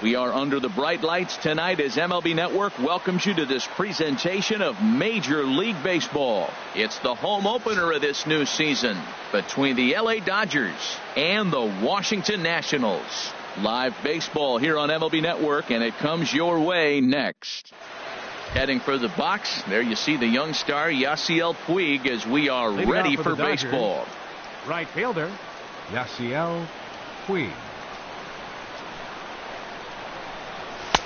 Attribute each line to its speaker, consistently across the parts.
Speaker 1: We are under the bright lights tonight as MLB Network welcomes you to this presentation of Major League Baseball. It's the home opener of this new season between the LA Dodgers and the Washington Nationals. Live baseball here on MLB Network, and it comes your way next. Heading for the box, there you see the young star Yasiel Puig as we are ready for baseball.
Speaker 2: Right fielder, Yasiel Puig.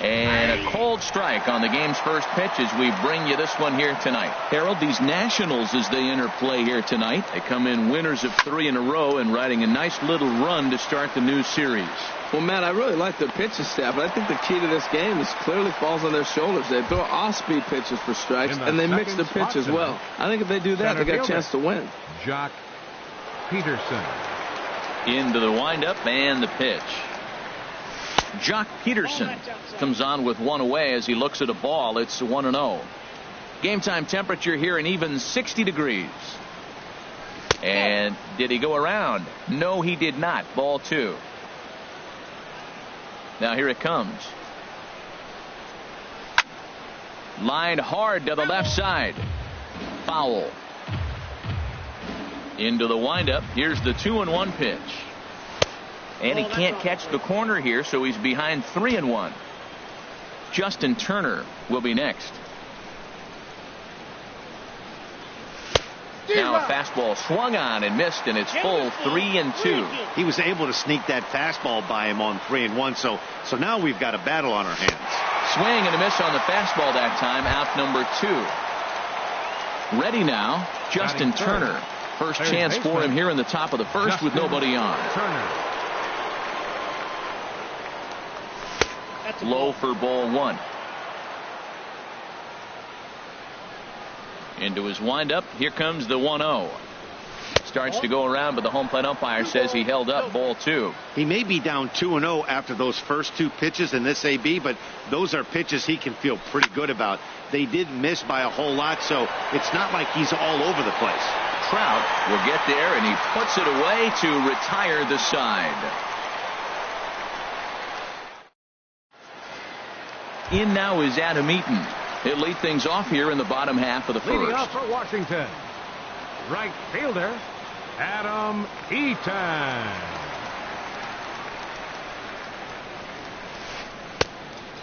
Speaker 1: And a cold strike on the game's first pitch as we bring you this one here tonight. Harold, these Nationals, as they enter play here tonight, they come in winners of 3 in a row and riding a nice little run to start the new series.
Speaker 3: Well, Matt, I really like their pitching staff, but I think the key to this game is clearly falls on their shoulders. They throw off-speed pitches for strikes, and they mix the pitch as well. I think if they do that, they got a chance to win.
Speaker 2: Jock Peterson.
Speaker 1: Into the windup and the pitch. Jock Peterson comes on with one away as he looks at a ball. It's 1-0. Game time temperature here an even 60 degrees. And did he go around? No, he did not. Ball 2. Now here it comes. Lined hard to the left side. Foul. Into the windup. Here's the 2-1 pitch. And he can't catch the corner here, so he's behind 3-1. Justin Turner will be next. Now a fastball swung on and missed, and it's full 3-2.
Speaker 4: He was able to sneak that fastball by him on 3-1, so now we've got a battle on our hands.
Speaker 1: Swing and a miss on the fastball that time, out number 2. Ready now, Justin Turner. First chance for him here in the top of the first with nobody on. Low for ball 1. Into his windup. Here comes the 1-0. Starts to go around, but the home plate umpire says he held up ball 2.
Speaker 4: He may be down 2-0 after those first 2 pitches in this AB, but those are pitches he can feel pretty good about. They did miss by a whole lot, so it's not like he's all over the place.
Speaker 1: Trout will get there, and he puts it away to retire the side. In now is Adam Eaton. He'll lead things off here in the bottom half of the first.
Speaker 2: Leading off for Washington, right fielder Adam Eaton.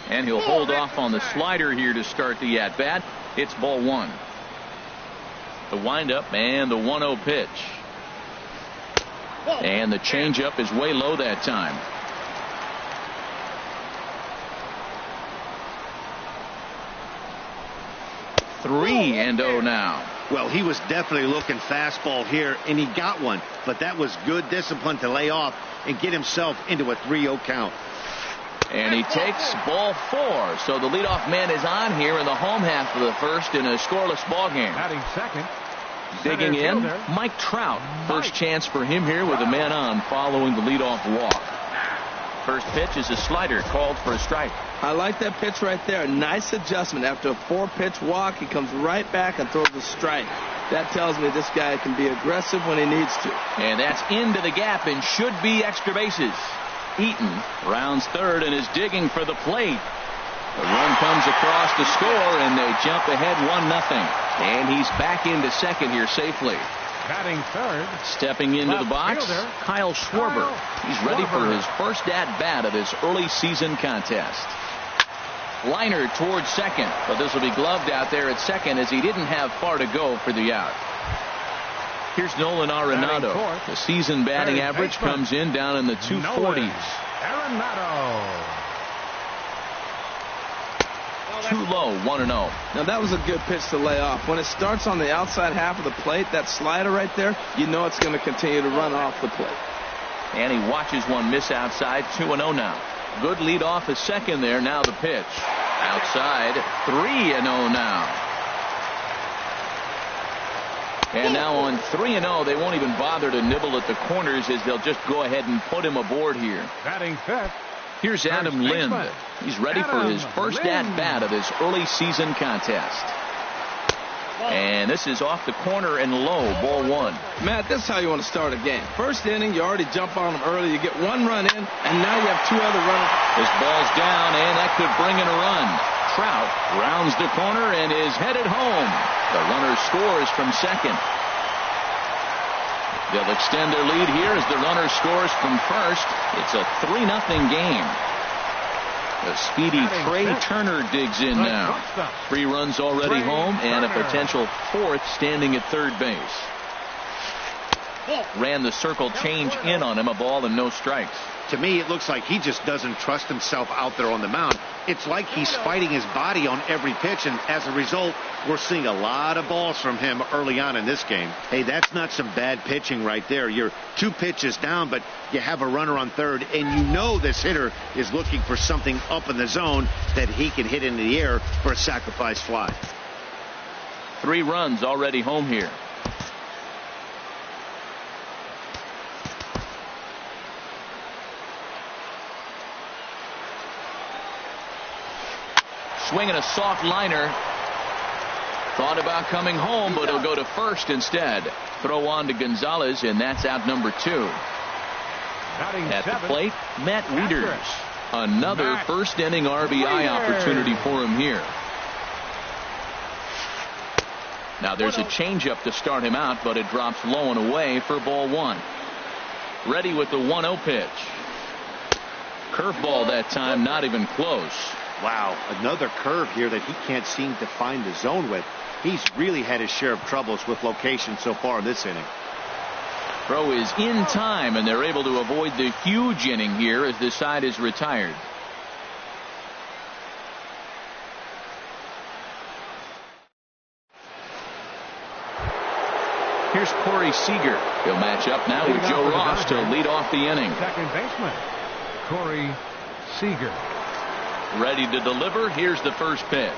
Speaker 1: And he'll hold off on the slider here to start the at-bat. It's ball 1. The windup and the 1-0 pitch. And the changeup is way low that time. 3-0 now.
Speaker 4: Well, he was definitely looking fastball here, and he got one, but that was good discipline to lay off and get himself into a 3-0 count.
Speaker 1: And he takes ball 4, so the leadoff man is on here in the home half of the first in a scoreless ball game.
Speaker 2: Batting second,
Speaker 1: digging in, Mike Trout. First chance for him here with a man on following the leadoff walk. First pitch is a slider called for a strike.
Speaker 3: I like that pitch right there. Nice adjustment. After a 4-pitch walk, he comes right back and throws a strike. That tells me this guy can be aggressive when he needs to.
Speaker 1: And that's into the gap and should be extra bases. Eaton rounds third and is digging for the plate. The run comes across to score, and they jump ahead 1-0. And he's back into second here safely.
Speaker 2: Batting third,
Speaker 1: stepping into the box, fielder, Kyle Schwarber. He's ready for his first at-bat of this early season contest. Liner towards second, but this will be gloved out there at second as he didn't have far to go for the out. Here's Nolan Arenado. The season batting average comes in down in the 240s.
Speaker 2: Arenado.
Speaker 1: Too low, 1-0.
Speaker 3: Now that was a good pitch to lay off. When it starts on the outside half of the plate, that slider right there, you know it's going to continue to run off the plate.
Speaker 1: And he watches one miss outside. 2-0 now. Good lead off his second there. Now the pitch. Outside. 3-0 now. And now on 3-0, they won't even bother to nibble at the corners as they'll just go ahead and put him aboard here.
Speaker 2: Batting fifth.
Speaker 1: Here's Adam Lind. He's ready for his first at-bat of this early season contest. And this is off the corner and low, ball one.
Speaker 3: Matt, this is how you want to start a game. First inning, you already jump on them early. You get one run in, and now you have two other runners.
Speaker 1: This ball's down, and that could bring in a run. Trout rounds the corner and is headed home. The runner scores from second. They'll extend their lead here as the runner scores from first. It's a 3-0 game. The speedy Trey Turner digs in now. 3 runs already home and a potential 4th standing at third base. Ran the circle change in on him, a ball and no strikes.
Speaker 4: To me, it looks like he just doesn't trust himself out there on the mound. It's like he's fighting his body on every pitch, and as a result, we're seeing a lot of balls from him early on in this game. Hey, that's not some bad pitching right there. You're 2 pitches down, but you have a runner on third, and you know this hitter is looking for something up in the zone that he can hit into the air for a sacrifice fly.
Speaker 1: 3 runs already home here. Swinging a soft liner. Thought about coming home, but he'll go to first instead. Throw on to Gonzalez, and that's out number 2. At the plate, Matt Wieters. Another first inning RBI opportunity for him here. Now there's a changeup to start him out, but it drops low and away for ball 1. Ready with the 1-0 pitch. Curveball that time, not even close.
Speaker 4: Wow, another curve here that he can't seem to find the zone with. He's really had his share of troubles with location so far in this inning.
Speaker 1: Throw is in time, and they're able to avoid the huge inning here as the side is retired. Here's Corey Seager. He'll match up now with Joe Ross to lead off the inning.
Speaker 2: Second baseman, Corey Seager.
Speaker 1: Ready to deliver. Here's the first pitch.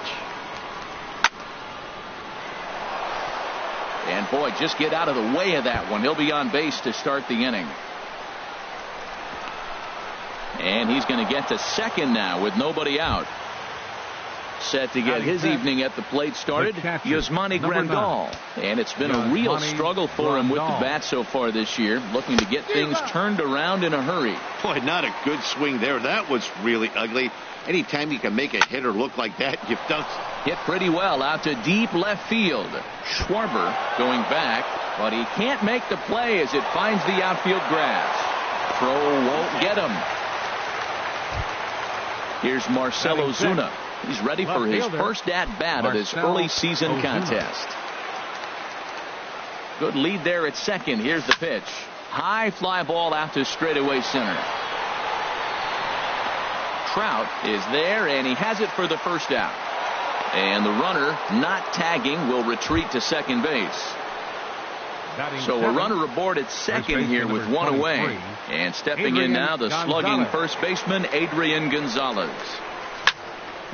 Speaker 1: And boy, just get out of the way of that one. He'll be on base to start the inning. And he's going to get to second now with nobody out. Set to get his evening at the plate started, Yasmani Grandal. And it's been a real struggle for him with the bat so far this year, looking to get things turned around in a hurry.
Speaker 4: Boy, not a good swing there. That was really ugly. Anytime you can make a hitter look like that, you've done.
Speaker 1: Hit pretty well out to deep left field. Schwarber going back, but he can't make the play as it finds the outfield grass. Throw won't get him. Here's Marcell Ozuna. He's ready for his first at-bat of this early season contest. Good lead there at second. Here's the pitch. High fly ball out to straightaway center. Trout is there, and he has it for the first out. And the runner, not tagging, will retreat to second base. So a runner aboard at second here with 1 away. And stepping in now, the slugging first baseman, Adrian Gonzalez.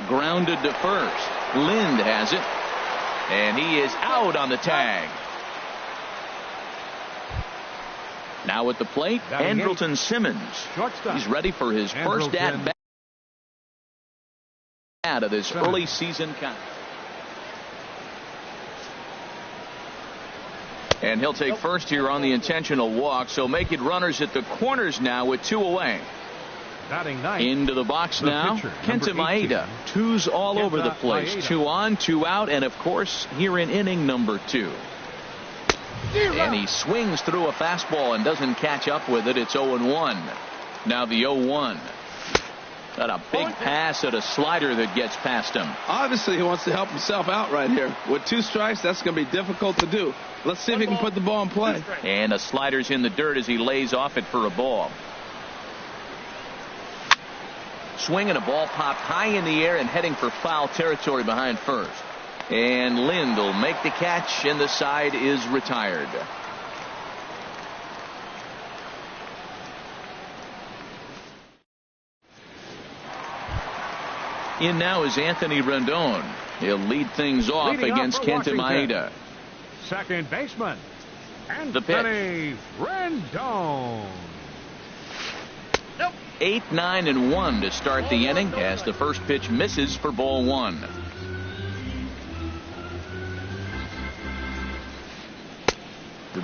Speaker 1: Grounded to first. Lind has it. And he is out on the tag. Now at the plate, Andrelton Simmons. He's ready for his first at-bat of this early season contest. And he'll take first here on the intentional walk, so make it runners at the corners now with 2 away. Into the box now, Kenta Maeda. 2s all over the place. 2 on, 2 out, and of course here in inning number 2. And he swings through a fastball and doesn't catch up with it. It's 0-1. Now the 0-1. Got a big pass at a slider that gets past him.
Speaker 3: Obviously, he wants to help himself out right here. With 2 strikes, that's going to be difficult to do. Let's see if he can put the ball in play.
Speaker 1: And a slider's in the dirt as he lays off it for a ball. Swinging a ball popped high in the air and heading for foul territory behind first. And Lind will make the catch, and the side is retired. In now is Anthony Rendon. He'll lead things off against Kenta Maeda.
Speaker 2: Second baseman,
Speaker 1: The pitch.
Speaker 2: Anthony Rendon.
Speaker 1: 8, 9, and 1 to start the inning as the first pitch misses for ball 1.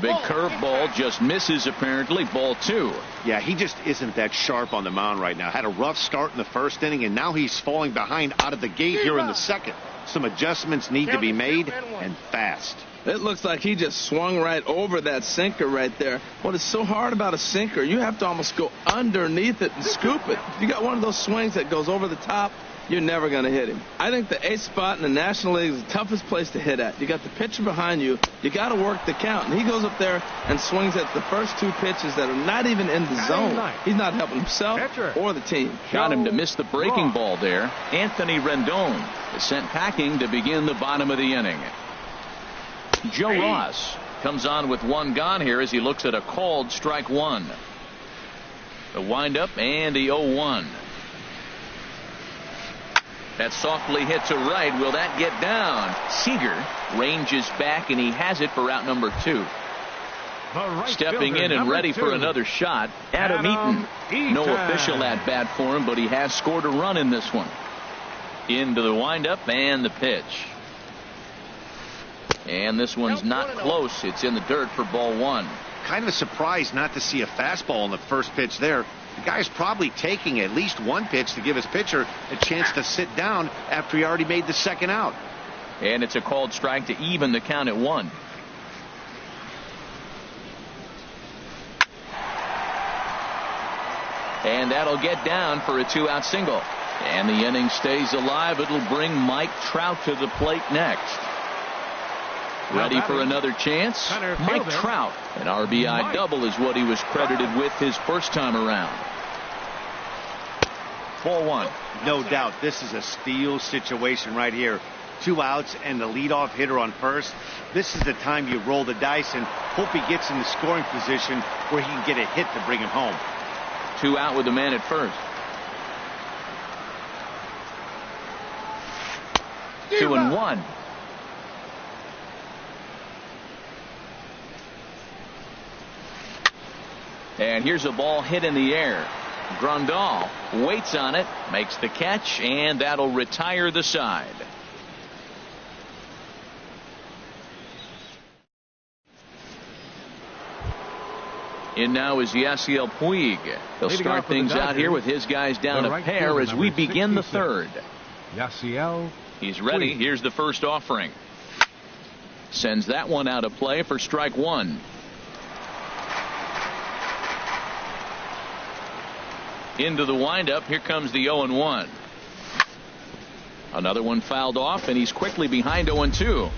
Speaker 1: big curveball just misses, apparently. Ball 2.
Speaker 4: Yeah, he just isn't that sharp on the mound right now. Had a rough start in the first inning, and now he's falling behind out of the gate here in the second. Some adjustments need to be made, and fast.
Speaker 3: It looks like he just swung right over that sinker right there. What is so hard about a sinker, you have to almost go underneath it and scoop it. If you got one of those swings that goes over the top, you're never going to hit him. I think the 8th spot in the National League is the toughest place to hit at. You got the pitcher behind you. You got to work the count. And he goes up there and swings at the first 2 pitches that are not even in the zone. He's not helping himself or the team.
Speaker 1: Got him to miss the breaking ball there. Anthony Rendon is sent packing to begin the bottom of the inning. Joe Ross comes on with 1 gone here as he looks at a called strike 1. The windup and the 0-1. That softly hit to right. Will that get down? Seager ranges back, and he has it for out number 2. Stepping in and ready for another shot, Adam Eaton. No official at bat for him, but he has scored a run in this one. Into the windup and the pitch. And this one's not close. It's in the dirt for ball 1.
Speaker 4: Kind of surprised not to see a fastball on the first pitch there. The guy's probably taking at least 1 pitch to give his pitcher a chance to sit down after he already made the second out.
Speaker 1: And it's a called strike to even the count at 1. And that'll get down for a 2-out single. And the inning stays alive. It'll bring Mike Trout to the plate next. Ready for another chance? Mike Trout. An RBI double is what he was credited with his first time around. 4-1.
Speaker 4: No doubt this is a steal situation right here. 2 outs and the leadoff hitter on first. This is the time you roll the dice and hope he gets in the scoring position where he can get a hit to bring him home.
Speaker 1: 2 out with the man at first. 2-1. And here's a ball hit in the air. Grandal waits on it, makes the catch, and that'll retire the side. In now is Yasiel Puig. He'll start things out here with his guys down a pair as we begin the third.
Speaker 2: Yasiel.
Speaker 1: He's ready. Here's the first offering. Sends that one out of play for strike 1. Into the windup. Here comes the 0-1. Another one fouled off, and he's quickly behind 0-2.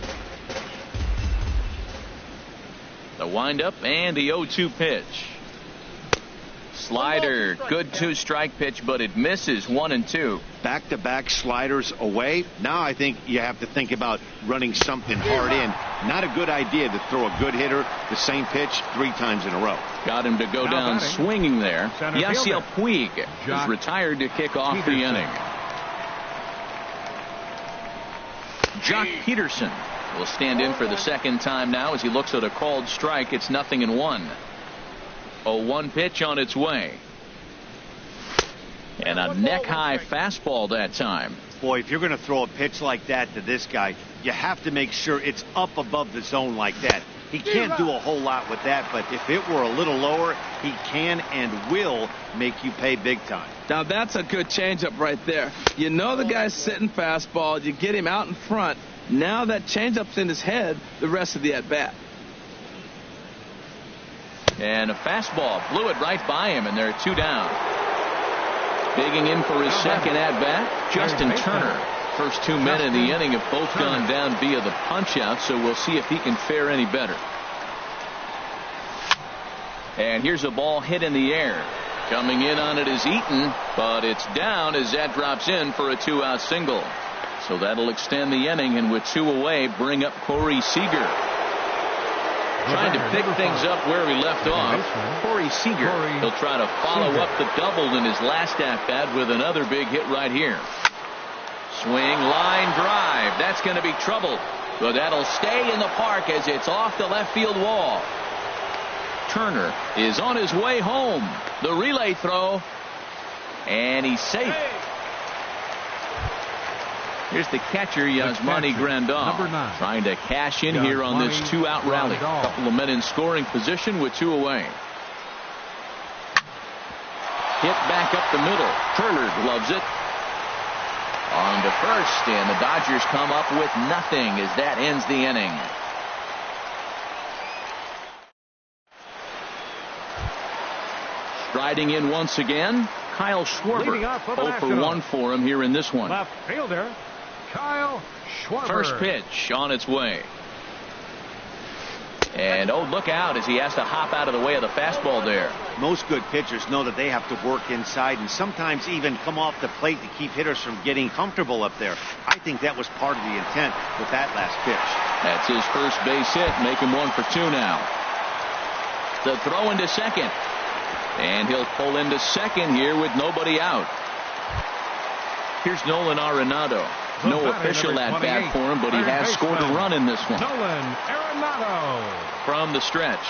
Speaker 1: The windup and the 0-2 pitch. Slider. Good 2-strike pitch, but it misses. 1-2.
Speaker 4: Back-to-back sliders away. Now I think you have to think about running something hard in. Not a good idea to throw a good hitter the same pitch 3 times in a row.
Speaker 1: Got him to go down swinging there. Yasiel Puig is retired to kick off the inning. Jock Peterson will stand in for the second time now as he looks at a called strike. It's 0-1. 0-1 pitch on its way. And a neck-high fastball that time.
Speaker 4: Boy, if you're going to throw a pitch like that to this guy, you have to make sure it's up above the zone like that. He can't do a whole lot with that, but if it were a little lower, he can and will make you pay big time.
Speaker 3: Now that's a good changeup right there. You know the guy's sitting fastball. You get him out in front. Now that changeup's in his head the rest of the at-bat.
Speaker 1: And a fastball blew it right by him, and there are 2 down. Digging in for his second at-bat, Justin Turner. First 2 men in the inning have both gone down via the punch-out, so we'll see if he can fare any better. And here's a ball hit in the air. Coming in on it is Eaton, but it's down as that drops in for a 2-out single. So that'll extend the inning, and with 2 away, bring up Corey Seager. Trying to pick things up where he left off. Corey Seager. He'll try to follow up the double in his last at-bat with another big hit right here. Swing, line drive. That's going to be trouble. But that'll stay in the park as it's off the left field wall. Turner is on his way home. The relay throw. And he's safe. Here's the catcher, Yasmani Grandal,
Speaker 2: number 9.
Speaker 1: trying to cash in here on this 2-out rally. A couple of men in scoring position with 2 away. Hit back up the middle. Turner gloves it. On to first, and the Dodgers come up with nothing as that ends the inning. Striding in once again, Kyle Schwarber. 0 for 1 for him here in this one.
Speaker 2: Left fielder, Kyle Schwarber.
Speaker 1: First pitch on its way. And oh, look out as he has to hop out of the way of the fastball there.
Speaker 4: Most good pitchers know that they have to work inside and sometimes even come off the plate to keep hitters from getting comfortable up there. I think that was part of the intent with that last pitch.
Speaker 1: That's his first base hit, make him 1 for 2 now. The throw into second. And he'll pull into second here with nobody out. Here's Nolan Arenado. No official at bat for him, but he has scored a run in this one.
Speaker 2: Nolan Arenado.
Speaker 1: From the stretch.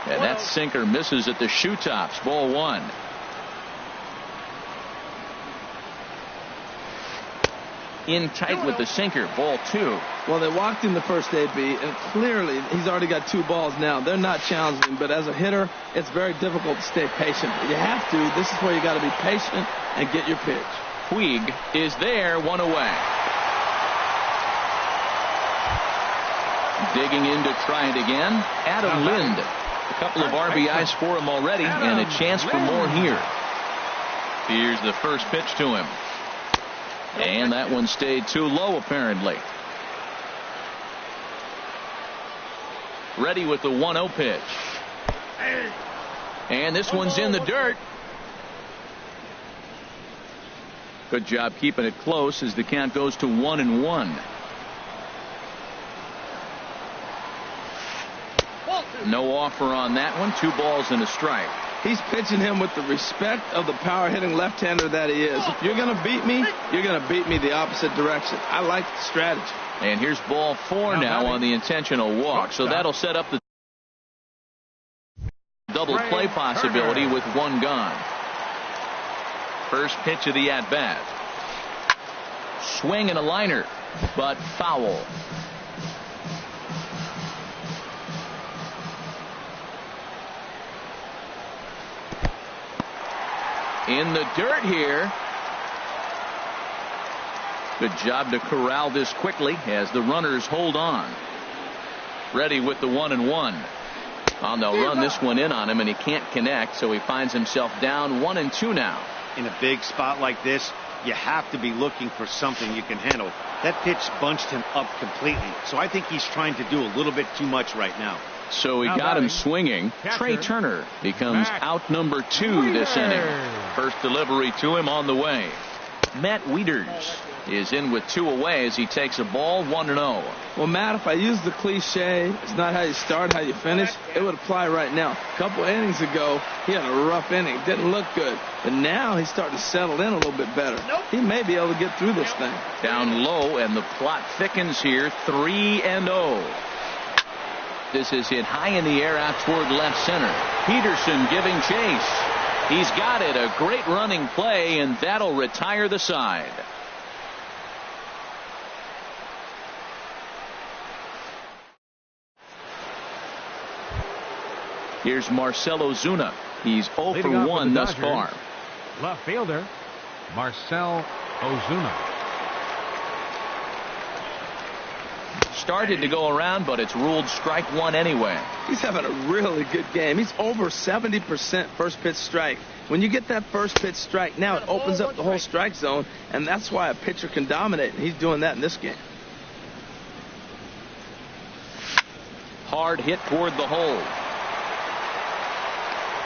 Speaker 1: And that sinker misses at the shoe tops. Ball 1. In tight with the sinker. Ball 2.
Speaker 3: Well, they walked him the first AB, and clearly he's already got 2 balls now. They're not challenging him, but as a hitter, it's very difficult to stay patient. But you have to. This is where you got to be patient and get your pitch.
Speaker 1: Puig is there, 1 away. Digging in to try it again. Adam Lind. A couple of RBIs for him already, and a chance for more here. Here's the first pitch to him. And that one stayed too low, apparently. Ready with the 1-0 pitch. And this one's in the dirt. Good job keeping it close as the count goes to 1-1. No offer on that one. 2 balls and a strike.
Speaker 3: He's pitching him with the respect of the power-hitting left-hander that he is. If you're going to beat me, you're going to beat me the opposite direction. I like the strategy.
Speaker 1: And here's ball 4 now on the intentional walk. So that'll set up the double play possibility with 1 gone. First pitch of the at-bat. Swing and a liner, but foul. In the dirt here. Good job to corral this quickly as the runners hold on. Ready with the 1-1. Oh, they'll run this one in on him, and he can't connect, so he finds himself down 1-2 now.
Speaker 4: In a big spot like this, you have to be looking for something you can handle. That pitch bunched him up completely, so I think he's trying to do a little bit too much right now.
Speaker 1: So he got him swinging. Trey Turner becomes out number 2 this inning. First delivery to him on the way. Matt Wieters is in with 2 away as he takes a ball 1-0.
Speaker 3: Well, Matt, if I use the cliche, it's not how you start, how you finish, it would apply right now. A couple innings ago, he had a rough inning. Didn't look good. But now he's starting to settle in a little bit better. He may be able to get through this thing.
Speaker 1: Down low, and the plot thickens here. 3-0. This is hit high in the air out toward left center. Peterson giving chase. He's got it. A great running play, and that'll retire the side. Here's Marcell Ozuna. He's 0 for 1 thus far.
Speaker 2: Left fielder, Marcell Ozuna.
Speaker 1: Started to go around, but it's ruled strike 1 anyway.
Speaker 3: He's having a really good game. He's over 70% first pitch strike. When you get that first pitch strike, now it opens up the whole strike zone, and that's why a pitcher can dominate, and he's doing that in this game.
Speaker 1: Hard hit toward the hole.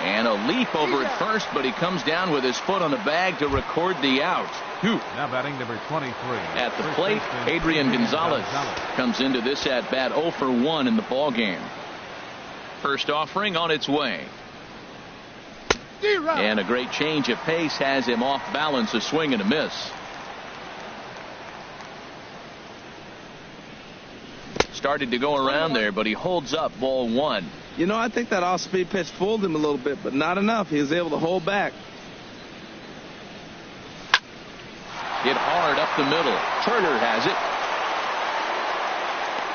Speaker 1: And a leap over at first, but he comes down with his foot on the bag to record the out.
Speaker 2: Now batting number 23.
Speaker 1: At the plate, Adrian Gonzalez comes into this at bat 0 for 1 in the ball game. First offering on its way. And a great change of pace has him off balance, a swing and a miss. Started to go around there, but he holds up ball 1.
Speaker 3: You know, I think that off-speed pitch fooled him a little bit, but not enough. He was able to hold back.
Speaker 1: Hit hard up the middle. Turner has it.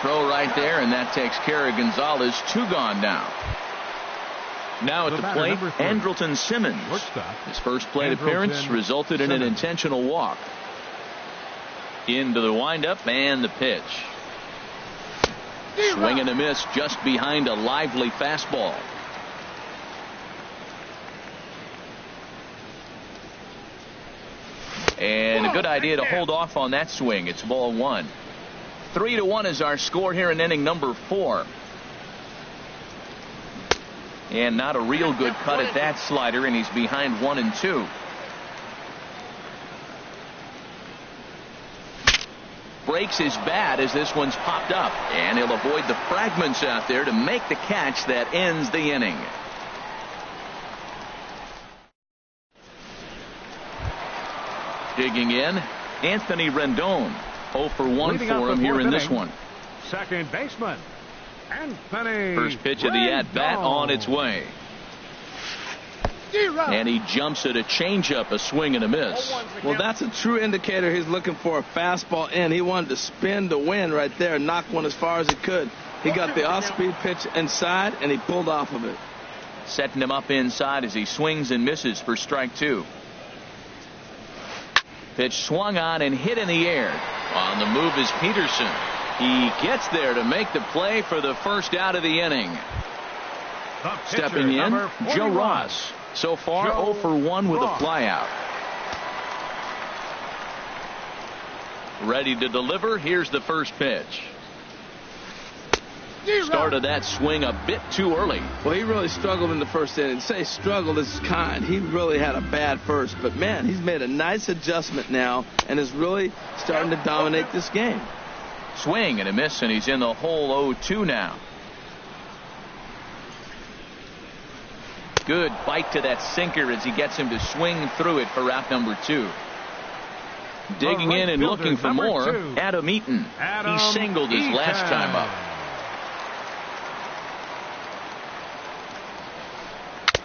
Speaker 1: Throw right there, and that takes care of Gonzalez. 2 gone now. Now at the plate, Andrelton Simmons. His first plate appearance resulted in an intentional walk. Into the windup and the pitch. Swing and a miss just behind a lively fastball. And a good idea to hold off on that swing. It's ball 1. 3-1 is our score here in inning number 4. And not a real good cut at that slider, and he's behind 1-2. Breaks his bat as this one's popped up, and he'll avoid the fragments out there to make the catch that ends the inning. Digging in, Anthony Rendon. 0 for 1 for him here in this one.
Speaker 2: Second baseman, Anthony.
Speaker 1: First pitch of the at-bat on its way. And he jumps at a changeup, a swing and a miss.
Speaker 3: Well, that's a true indicator he's looking for a fastball in. He wanted to spin to win right there, knock one as far as he could. He got the off-speed pitch inside, and he pulled off of it.
Speaker 1: Setting him up inside as he swings and misses for strike 2. Pitch swung on and hit in the air. On the move is Peterson. He gets there to make the play for the first out of the inning. Stepping in, Joe Ross. So far, 0 for 1 with a flyout. Ready to deliver. Here's the first pitch. Started that swing a bit too early.
Speaker 3: Well, he really struggled in the first inning. Say struggled is kind. He really had a bad first. But, man, he's made a nice adjustment now and is really starting to dominate this game.
Speaker 1: Swing and a miss, and he's in the hole 0-2 now. Good bite to that sinker as he gets him to swing through it for out number 2. Digging in and looking for more, Adam Eaton. He singled his last time up.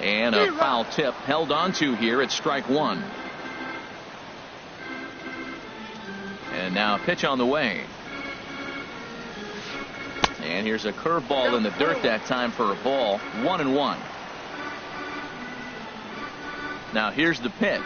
Speaker 1: And a foul tip held onto here at strike 1. And now a pitch on the way. And here's a curveball in the dirt that time for a ball. 1-1. Now here's the pitch.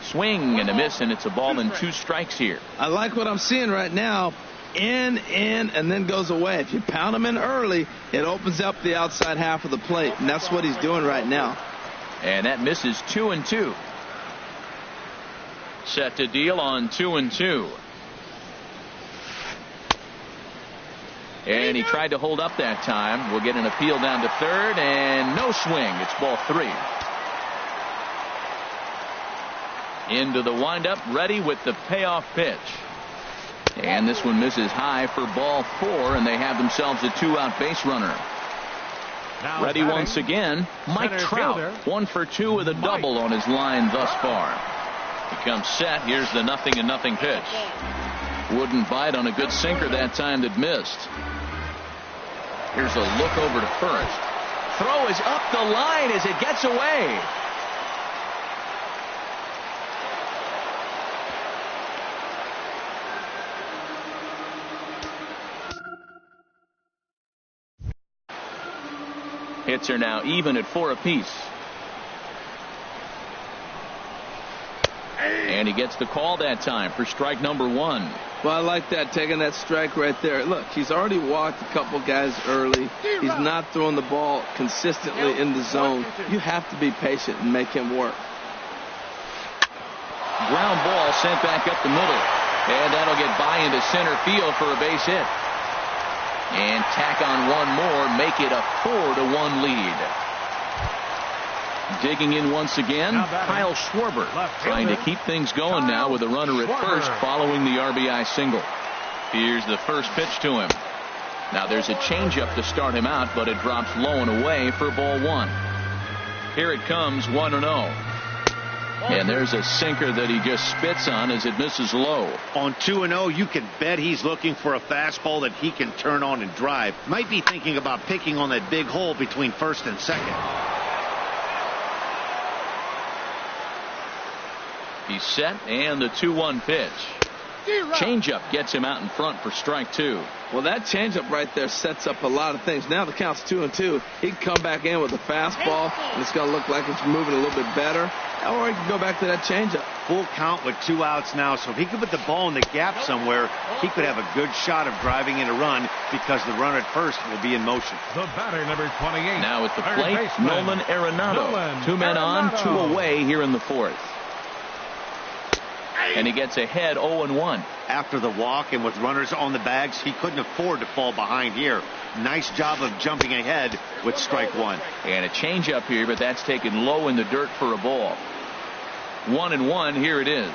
Speaker 1: Swing and a miss, and it's a ball and 2 strikes here.
Speaker 3: I like what I'm seeing right now. In, and then goes away. If you pound him in early, it opens up the outside half of the plate, and that's what he's doing right now.
Speaker 1: And that misses 2-2. Set to deal on 2-2. And he tried to hold up that time. We'll get an appeal down to third, and no swing. It's ball 3. Into the windup, ready with the payoff pitch. And this one misses high for ball 4, and they have themselves a 2-out base runner. Ready once again, Mike Trout. 1 for 2 with a double on his line thus far. He comes set. Here's the 0-0 pitch. Wouldn't bite on a good sinker that time that missed. Here's a look over to first. Throw is up the line as it gets away. Hits are now even at 4 apiece. And he gets the call that time for strike number 1.
Speaker 3: Well, I like that, taking that strike right there. Look, he's already walked a couple guys early. He's not throwing the ball consistently in the zone. You have to be patient and make him work.
Speaker 1: Ground ball sent back up the middle. And that'll get by into center field for a base hit. And tack on one more, make it a 4-1 lead. Digging in once again, Kyle Schwarber trying to keep things going now with a runner at first following the RBI single. Here's the first pitch to him. Now there's a changeup to start him out, but it drops low and away for ball 1. Here it comes, 1-0. And there's a sinker that he just spits on as it misses low.
Speaker 4: On 2-0, you can bet he's looking for a fastball that he can turn on and drive. Might be thinking about picking on that big hole between first and second.
Speaker 1: He's set, and the 2-1 pitch. Changeup gets him out in front for strike 2.
Speaker 3: Well, that changeup right there sets up a lot of things. Now the count's 2-2. He can come back in with a fastball, and it's going to look like it's moving a little bit better. Or he can go back to that changeup.
Speaker 4: Full count with 2 outs now, so if he could put the ball in the gap somewhere, he could have a good shot of driving in a run because the runner at first will be in motion.
Speaker 2: The batter, number 28.
Speaker 1: Now at the plate, Nolan Arenado. 2 men on, 2 away here in the 4th. And he gets ahead 0-1.
Speaker 4: After the walk and with runners on the bags, he couldn't afford to fall behind here. Nice job of jumping ahead with strike 1.
Speaker 1: And a changeup here, but that's taken low in the dirt for a ball. 1-1, here it is.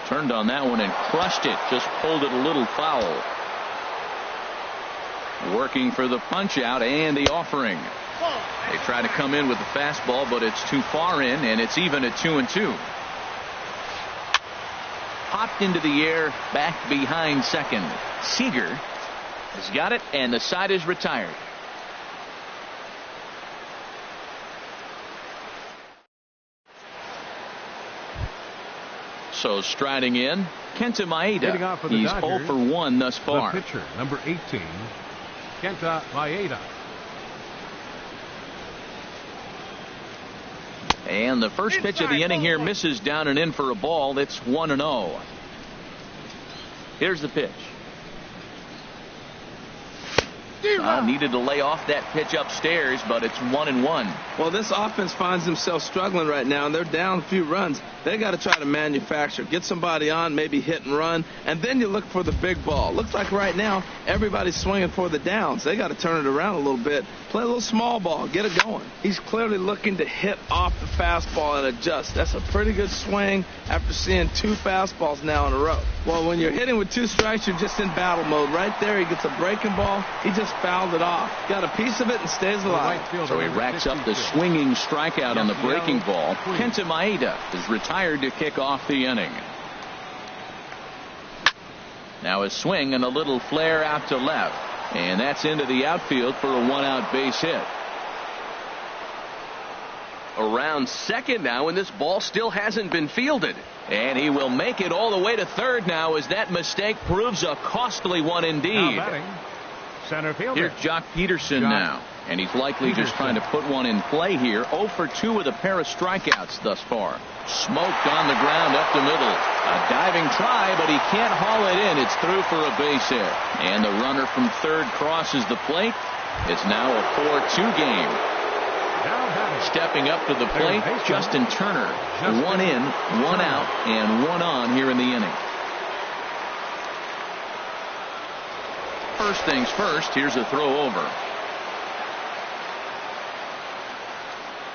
Speaker 1: Turned on that one and crushed it. Just pulled it a little foul. Working for the punch out and the offering. They try to come in with the fastball, but it's too far in, and it's even at 2-2. Popped into the air, back behind second. Seager has got it, and the side is retired. So striding in, Kenta Maeda. He's 0 for 1 thus far.
Speaker 2: The pitcher, number 18, Kenta Maeda.
Speaker 1: And the first pitch of the inning here misses down and in for a ball. It's 1-0. Here's the pitch. Needed to lay off that pitch upstairs, but it's 1-1.
Speaker 3: Well, this offense finds themselves struggling right now, and they're down a few runs. They got to try to manufacture, get somebody on, maybe hit and run, and then you look for the big ball. Looks like right now everybody's swinging for the downs. They got to turn it around a little bit, play a little small ball, get it going. He's clearly looking to hit off the fastball and adjust. That's a pretty good swing after seeing 2 fastballs now in a row. Well, when you're hitting with 2 strikes, you're just in battle mode. Right there, he gets a breaking ball. He just fouled it off. Got a piece of it and stays alive.
Speaker 1: So he racks up the swinging strikeout on the breaking ball. Kenta Maeda is retired to kick off the inning. Now a swing and a little flare out to left. And that's into the outfield for a 1-out base hit. Around second now, and this ball still hasn't been fielded. And he will make it all the way to third now as that mistake proves a costly one indeed.
Speaker 2: Center fielder.
Speaker 1: Here's Jock Peterson now. And he's likely just trying to put one in play here. 0 for 2 with a pair of strikeouts thus far. Smoked on the ground up the middle. A diving try, but he can't haul it in. It's through for a base hit. And the runner from third crosses the plate. It's now a 4-2 game. Stepping up to the plate, Justin Turner. 1 in, 1 out, and 1 on here in the inning. First things first, here's a throw over.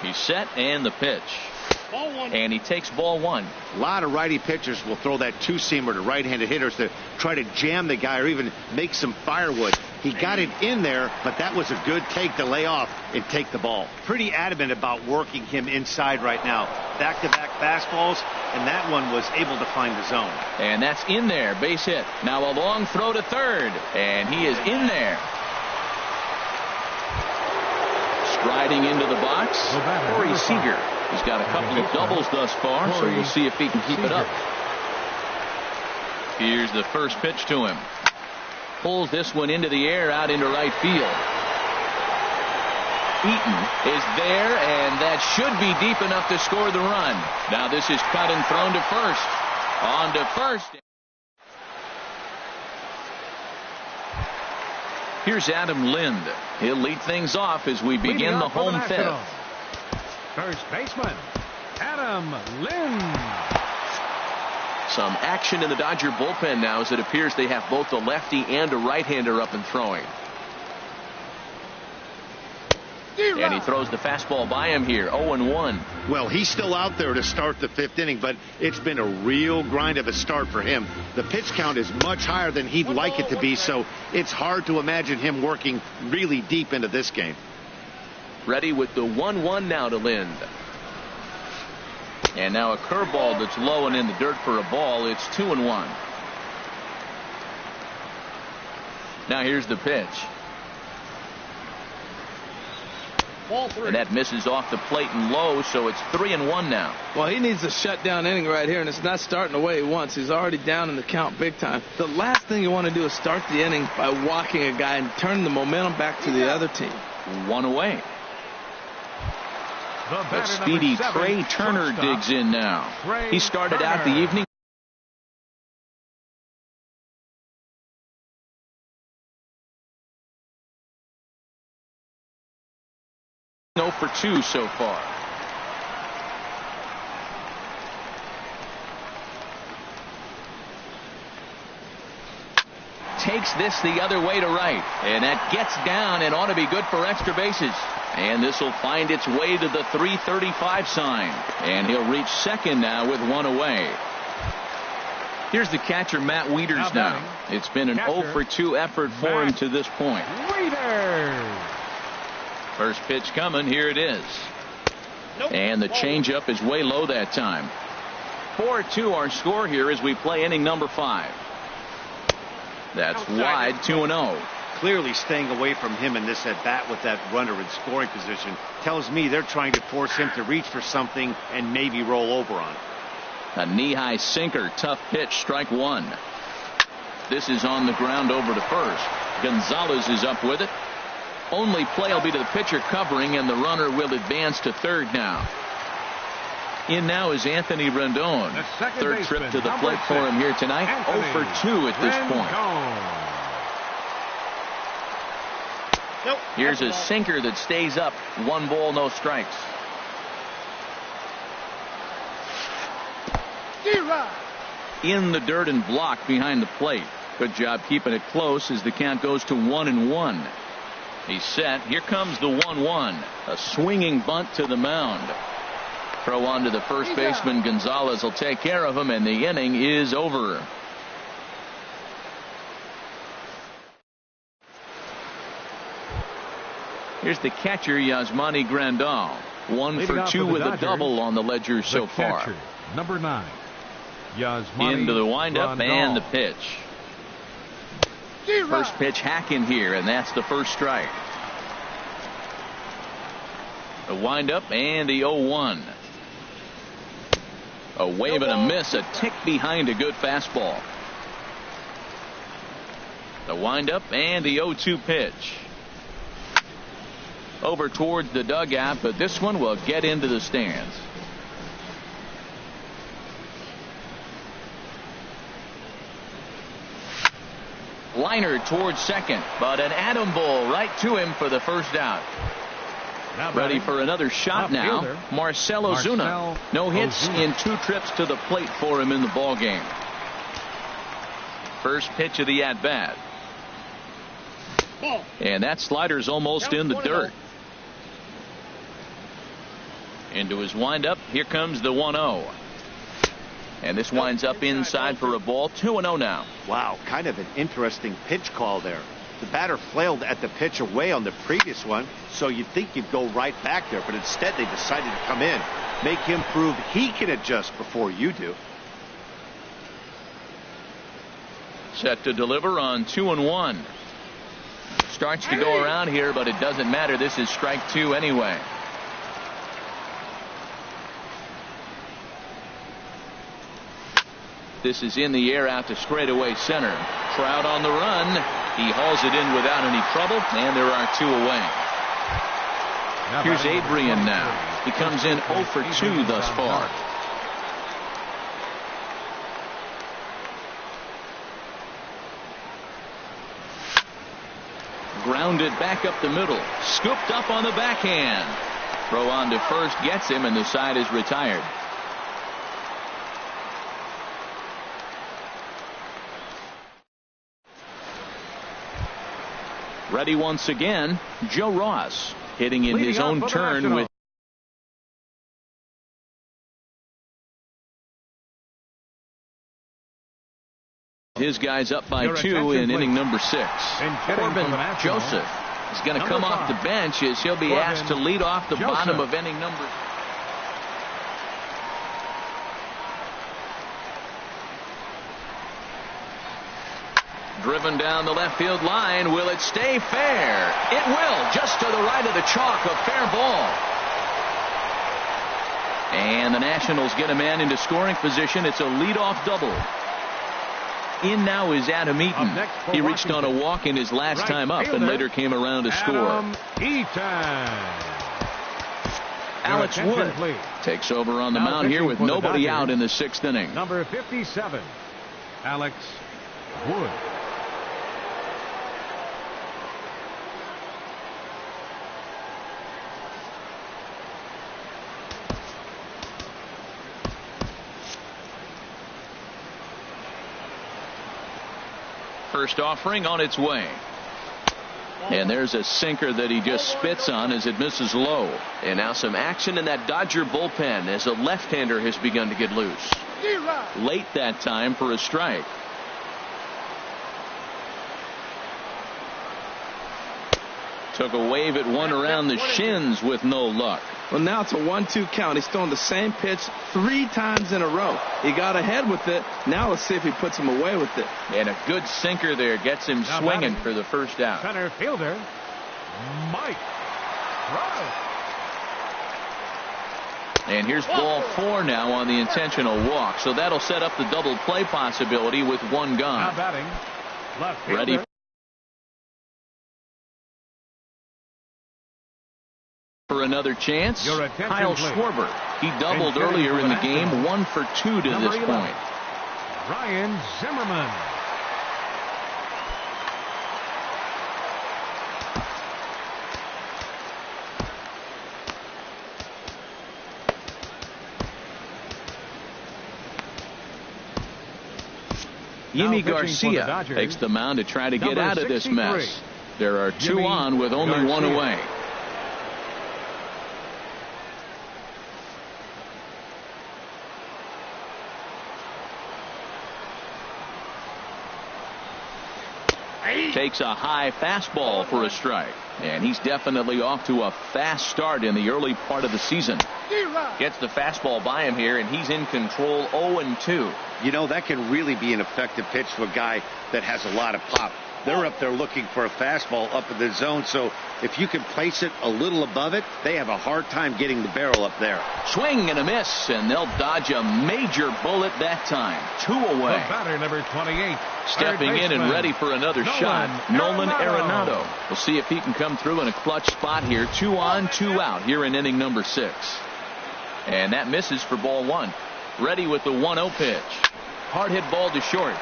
Speaker 1: He's set, and the pitch. And he takes ball 1.
Speaker 4: A lot of righty pitchers will throw that 2-seamer to right-handed hitters to try to jam the guy or even make some firewood. He got it in there, but that was a good take to lay off and take the ball. Pretty adamant about working him inside right now. Back-to-back fastballs, and that one was able to find the zone.
Speaker 1: And that's in there, base hit. Now a long throw to third, and he is in there. Striding into the box, Corey Seager. He's got a couple of doubles thus far, so we'll see if he can keep it up. Here's the first pitch to him. Pulls this one into the air out into right field. Eaton is there, and that should be deep enough to score the run. Now this is cut and thrown to first. On to first. Here's Adam Lind. He'll lead things off as we begin the home fifth.
Speaker 2: First baseman, Adam Lind.
Speaker 1: Some action in the Dodger bullpen now as it appears they have both a lefty and a right-hander up and throwing. And he throws the fastball by him here, 0-1.
Speaker 4: Well, he's still out there to start the 5th inning, but it's been a real grind of a start for him. The pitch count is much higher than he'd like it to be, so it's hard to imagine him working really deep into this game.
Speaker 1: Ready with the 1-1 now to Lind. And now a curveball that's low and in the dirt for a ball. It's 2-1. Now here's the pitch. And that misses off the plate and low, so it's 3-1 now.
Speaker 3: Well, he needs a shutdown inning right here, and it's not starting the way he wants. He's already down in the count big time. The last thing you want to do is start the inning by walking a guy and turning the momentum back to the other team.
Speaker 1: 1 away. But speedy Trey Turner digs in now. He started out the evening. For 2 so far. Takes this the other way to right, and that gets down and ought to be good for extra bases. And this will find its way to the 335 sign, and he'll reach second now with 1 away. Here's the catcher, Matt Wieters now. It's been an 0 for 2 effort for him to this point.
Speaker 2: Wieters.
Speaker 1: First pitch coming. Here it is. And the changeup is way low that time. 4-2 our score here as we play inning number 5. That's wide, 2-0.
Speaker 4: Clearly staying away from him in this at bat with that runner in scoring position tells me they're trying to force him to reach for something and maybe roll over on it.
Speaker 1: A knee-high sinker, tough pitch, strike 1. This is on the ground over to first. Gonzalez is up with it. Only play will be to the pitcher covering, and the runner will advance to third now. In now is Anthony Rendon. Third trip to the plate for him here tonight. 0 for 2 at this point. Here's a sinker that stays up. 1 ball, no strikes. In the dirt and blocked behind the plate. Good job keeping it close as the count goes to 1-1. He's set. Here comes the 1-1. A swinging bunt to the mound. Throw on to the first baseman. Gonzalez will take care of him, and the inning is over. Here's the catcher, Yasmani Grandal. 1 for 2 with a double on the ledger so far.
Speaker 2: Number 9. Yasmani
Speaker 1: into the windup and the pitch. First pitch hacking here, and that's the first strike. The windup and the 0-1. A wave and a miss, a tick behind a good fastball. The windup and the 0-2 pitch. Over towards the dugout, but this one will get into the stands. Liner towards second, but an atom ball right to him for the first out. Ready for another shot now. Marcell Ozuna. No hits in 2 trips to the plate for him in the ball game. First pitch of the at bat. And that slider's almost in the dirt. Into his windup. Here comes the 1-0. And this winds up inside for a ball. 2-0 now.
Speaker 4: Wow, kind of an interesting pitch call there. The batter flailed at the pitch away on the previous one, so you'd think you'd go right back there, but instead they decided to come in, make him prove he can adjust before you do.
Speaker 1: Set to deliver on 2-1. Starts to go around here, but it doesn't matter. This is strike 2 anyway. This is in the air out to straightaway center. Trout on the run. He hauls it in without any trouble, and there are 2 away. Here's Adrian now. He comes in 0 for 2 thus far. Grounded back up the middle. Scooped up on the backhand. Throw on to first gets him, and the side is retired. Ready once again, Joe Ross hitting in his own turn with his guys up by 2 in inning number 6. Corbin Joseph is going to come off the bench as he'll be asked to lead off the bottom of inning number. Driven down the left field line. Will it stay fair? It will, just to the right of the chalk, a fair ball. And the Nationals get a man into scoring position. It's a leadoff double. In now is Adam Eaton. He reached on a walk in his last time up and later came around to score. Alex Wood takes over on the mound here with nobody out in the 6th inning.
Speaker 2: Number 57, Alex Wood.
Speaker 1: First offering on its way. And there's a sinker that he just spits on as it misses low. And now some action in that Dodger bullpen as a left-hander has begun to get loose. Late that time for a strike. Took a wave at one around the shins with no luck.
Speaker 3: Well, now it's a 1-2 count. He's thrown the same pitch 3 times in a row. He got ahead with it. Now let's see if he puts him away with it.
Speaker 1: And a good sinker there gets him swinging for the first out.
Speaker 2: Center fielder, Mike Trout.
Speaker 1: And here's ball 4 now on the intentional walk. So that'll set up the double play possibility with one gone.
Speaker 2: Now batting, left fielder.
Speaker 1: Ready for another chance. Kyle Schwarber. He doubled earlier in the game, 1 for 2 to this point.
Speaker 2: Ryan Zimmerman.
Speaker 1: Yimi Garcia takes the mound to try to get out of this mess. There are 2 on with only 1 away. Takes a high fastball for a strike. And he's definitely off to a fast start in the early part of the season. Gets the fastball by him here, and he's in control 0-2.
Speaker 4: You know, that can really be an effective pitch to a guy that has a lot of pop. They're up there looking for a fastball up in the zone, so if you can place it a little above it, they have a hard time getting the barrel up there.
Speaker 1: Swing and a miss, and they'll dodge a major bullet that time. 2 away.
Speaker 2: The batter, number 28.
Speaker 1: Stepping in and ready for another shot, Nolan Arenado. We'll see if he can come through in a clutch spot here. 2 on, 2 out here in inning number 6. And that misses for ball 1. Ready with the 1-0 pitch. Hard hit ball to short.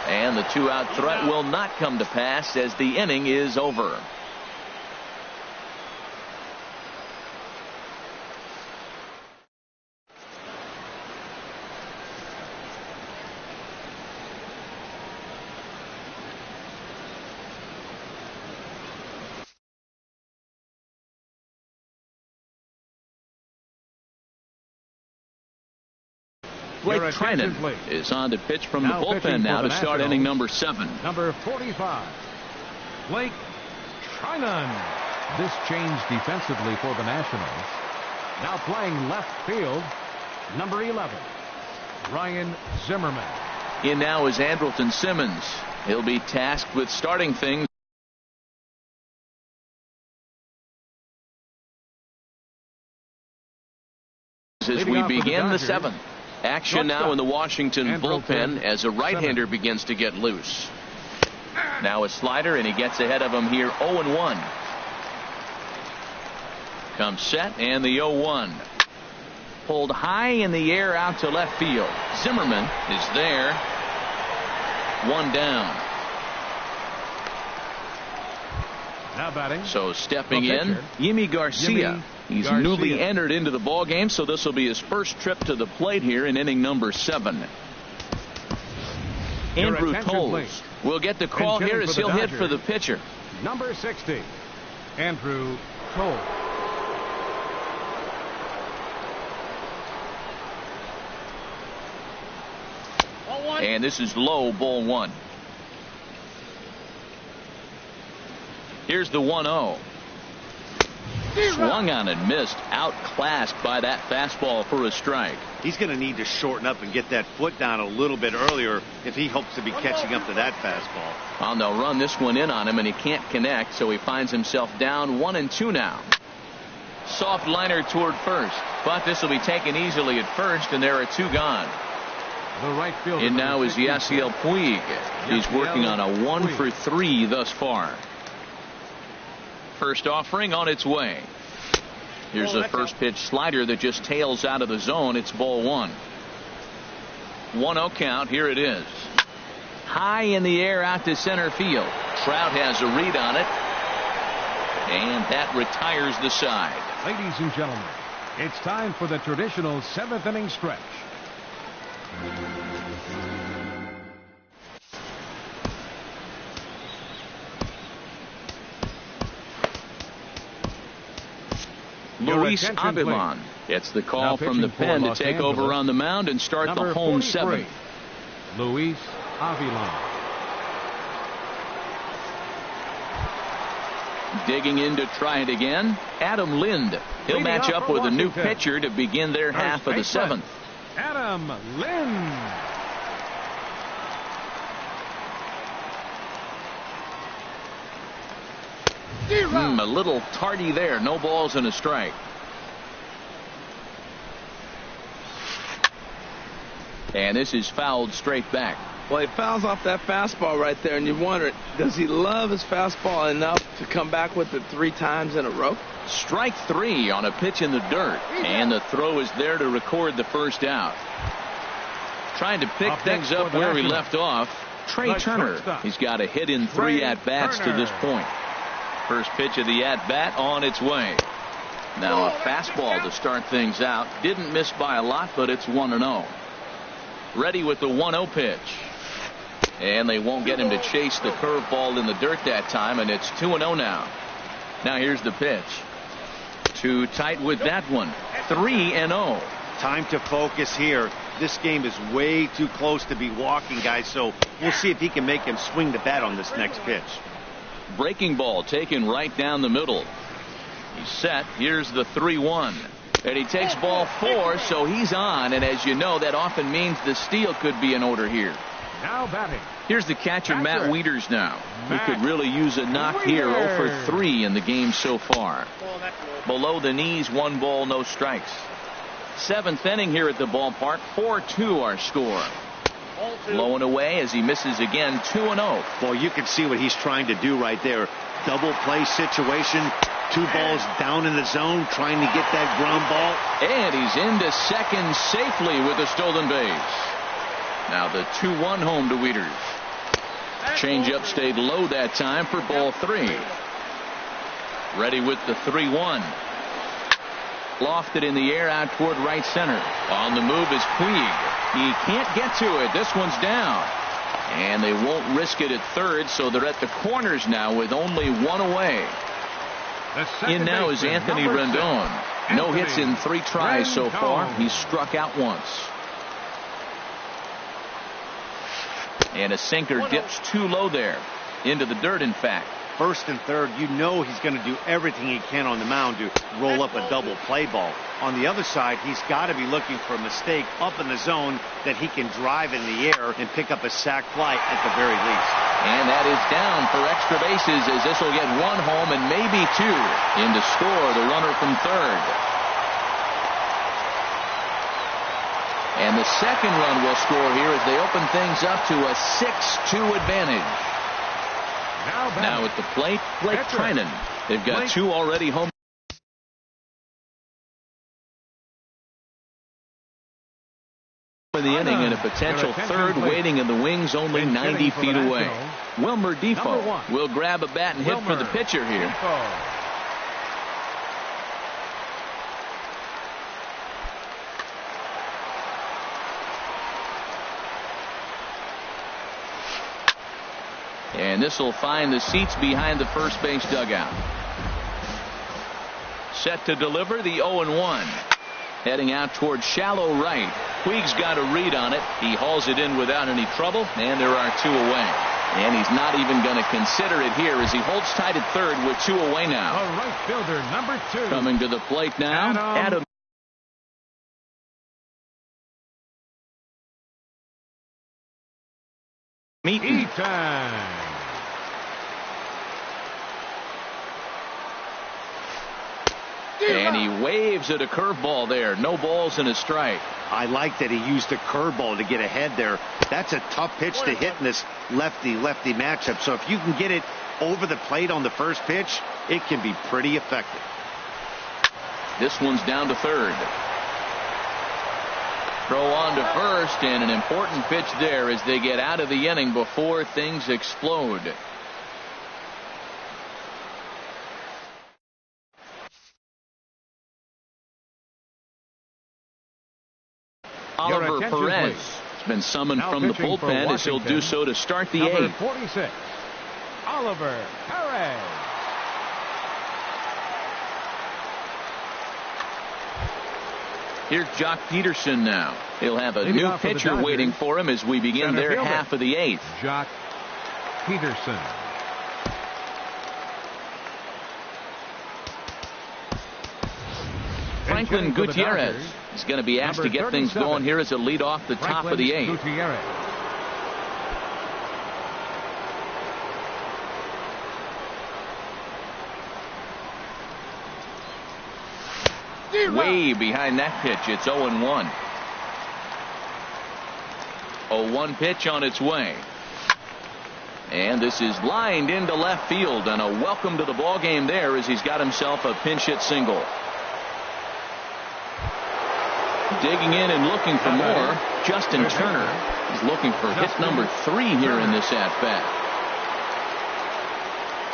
Speaker 1: And the 2-out threat will not come to pass as the inning is over. Blake Trinan is on to pitch from the bullpen now to start inning number 7.
Speaker 2: Number 45, Blake Trinan. This changed defensively for the Nationals. Now playing left field, number 11, Ryan Zimmerman.
Speaker 1: In now is Andrelton Simmons. He'll be tasked with starting things as we begin the 7th. Action now in the Washington bullpen as a right-hander begins to get loose. Now a slider, and he gets ahead of him here. 0-1. Comes set, and the 0-1. Pulled high in the air out to left field. Zimmerman is there. 1 down.
Speaker 2: Now batting.
Speaker 1: So stepping in, Yimi Garcia. He's newly entered into the ball game, so this will be his first trip to the plate here in inning number 7. Andrew Toles will get the call here as he'll hit for the pitcher.
Speaker 2: Number 60, Andrew Toles.
Speaker 1: And this is low, ball 1. Here's the 1-0. Swung on and missed. Outclassed by that fastball for a strike.
Speaker 4: He's going to need to shorten up and get that foot down a little bit earlier if he hopes to be catching up to that fastball.
Speaker 1: Well, they'll run this one in on him, and he can't connect, so he finds himself down 1-2 now. Soft liner toward first, but this will be taken easily at first, and there are 2 gone.
Speaker 2: The right fielder.
Speaker 1: And now is Yasiel Puig. He's working on a 1 for 3 thus far. First offering on its way. Here's a first pitch slider that just tails out of the zone. It's ball 1. 1-0 count. Here it is. High in the air out to center field. Trout has a read on it. And that retires the side.
Speaker 2: Ladies and gentlemen, it's time for the traditional 7th inning stretch.
Speaker 1: Luis Avilan gets the call from the pen to take over on the mound and start the home 7th.
Speaker 2: Luis Avilan.
Speaker 1: Digging in to try it again, Adam Lind. He'll match up with a new pitcher to begin their half of the 7th.
Speaker 2: Adam Lind.
Speaker 1: A little tardy there. No balls and a strike. And this is fouled straight back.
Speaker 3: Well, he fouls off that fastball right there, and you wonder, does he love his fastball enough to come back with it 3 times in a row?
Speaker 1: Strike 3 on a pitch in the dirt, and the throw is there to record the first out. Trying to pick things up where we left off, Trey Turner. He's got a hit in 3 at-bats to this point. First pitch of the at-bat on its way. Now a fastball to start things out. Didn't miss by a lot, but it's 1-0. Ready with the 1-0 pitch. And they won't get him to chase the curveball in the dirt that time, and it's 2-0 now. Now here's the pitch. Too tight with that one. 3-0.
Speaker 4: Time to focus here. This game is way too close to be walking, guys, so we'll see if he can make him swing the bat on this next pitch.
Speaker 1: Breaking ball taken right down the middle. He's set. Here's the 3-1. And he takes ball 4, so he's on. And as you know, that often means the steal could be in order here.
Speaker 2: Now batting.
Speaker 1: Here's the catcher, Matt Wieters now. He could really use a knock here. 0 for 3 in the game so far. Below the knees, 1 ball, no strikes. 7th inning here at the ballpark. 4-2 our score. Low and away as he misses again. 2-0.
Speaker 4: Well, you can see what he's trying to do right there. Double play situation. 2 balls down in the zone, trying to get that ground ball.
Speaker 1: And he's into second safely with a stolen base. Now the 2-1 home to Wieters. Changeup stayed low that time for ball 3. Ready with the 3-1. Lofted in the air out toward right center. On the move is Puig. He can't get to it. This one's down. And they won't risk it at third, so they're at the corners now with only 1 away. In now is Anthony Rendon. No hits in 3 tries so far. He's struck out once. And a sinker dips too low there. Into the dirt, in fact.
Speaker 4: First and third, you know he's going to do everything he can on the mound to roll up a double play ball. On the other side, he's got to be looking for a mistake up in the zone that he can drive in the air and pick up a sac fly at the very least.
Speaker 1: And that is down for extra bases as this will get 1 home and maybe 2 in to score the runner from third. And the second run will score here as they open things up to a 6-2 advantage. Now at the plate, Blake Trinan. They've got 2 already home. In the inning and a potential third waiting in the wings only 90 feet away. Wilmer Defoe will grab a bat and hit for the pitcher here. And this will find the seats behind the first base dugout. Set to deliver the 0-1. Heading out toward shallow right. Puig's got a read on it. He hauls it in without any trouble, and there are 2 away. And he's not even going to consider it here as he holds tight at third with 2 away now.
Speaker 2: The right fielder, number 2.
Speaker 1: Coming to the plate now, Adam.
Speaker 2: Eaton.
Speaker 1: And he waves at a curveball there. No balls and a strike.
Speaker 4: I like that he used a curveball to get ahead there. That's a tough pitch to hit in this lefty-lefty matchup. So if you can get it over the plate on the first pitch, it can be pretty effective.
Speaker 1: This one's down to third. Throw on to first, and an important pitch there as they get out of the inning before things explode. Oliver Perez has been summoned from the bullpen as he'll do so to start the eighth.
Speaker 2: 46, Oliver Perez.
Speaker 1: Here's Jock Peterson now. He'll have a new pitcher waiting for him as we begin their half of the eighth.
Speaker 2: Jock Peterson.
Speaker 1: Franklin Gutierrez is going to be asked to get things going here as a lead off the top of the eighth. Way behind that pitch. It's 0-1. 0-1 pitch on its way. And this is lined into left field, and a welcome to the ball game there as he's got himself a pinch hit single. Digging in and looking for more, Justin Turner. He's looking for hit number 3 here in this at bat.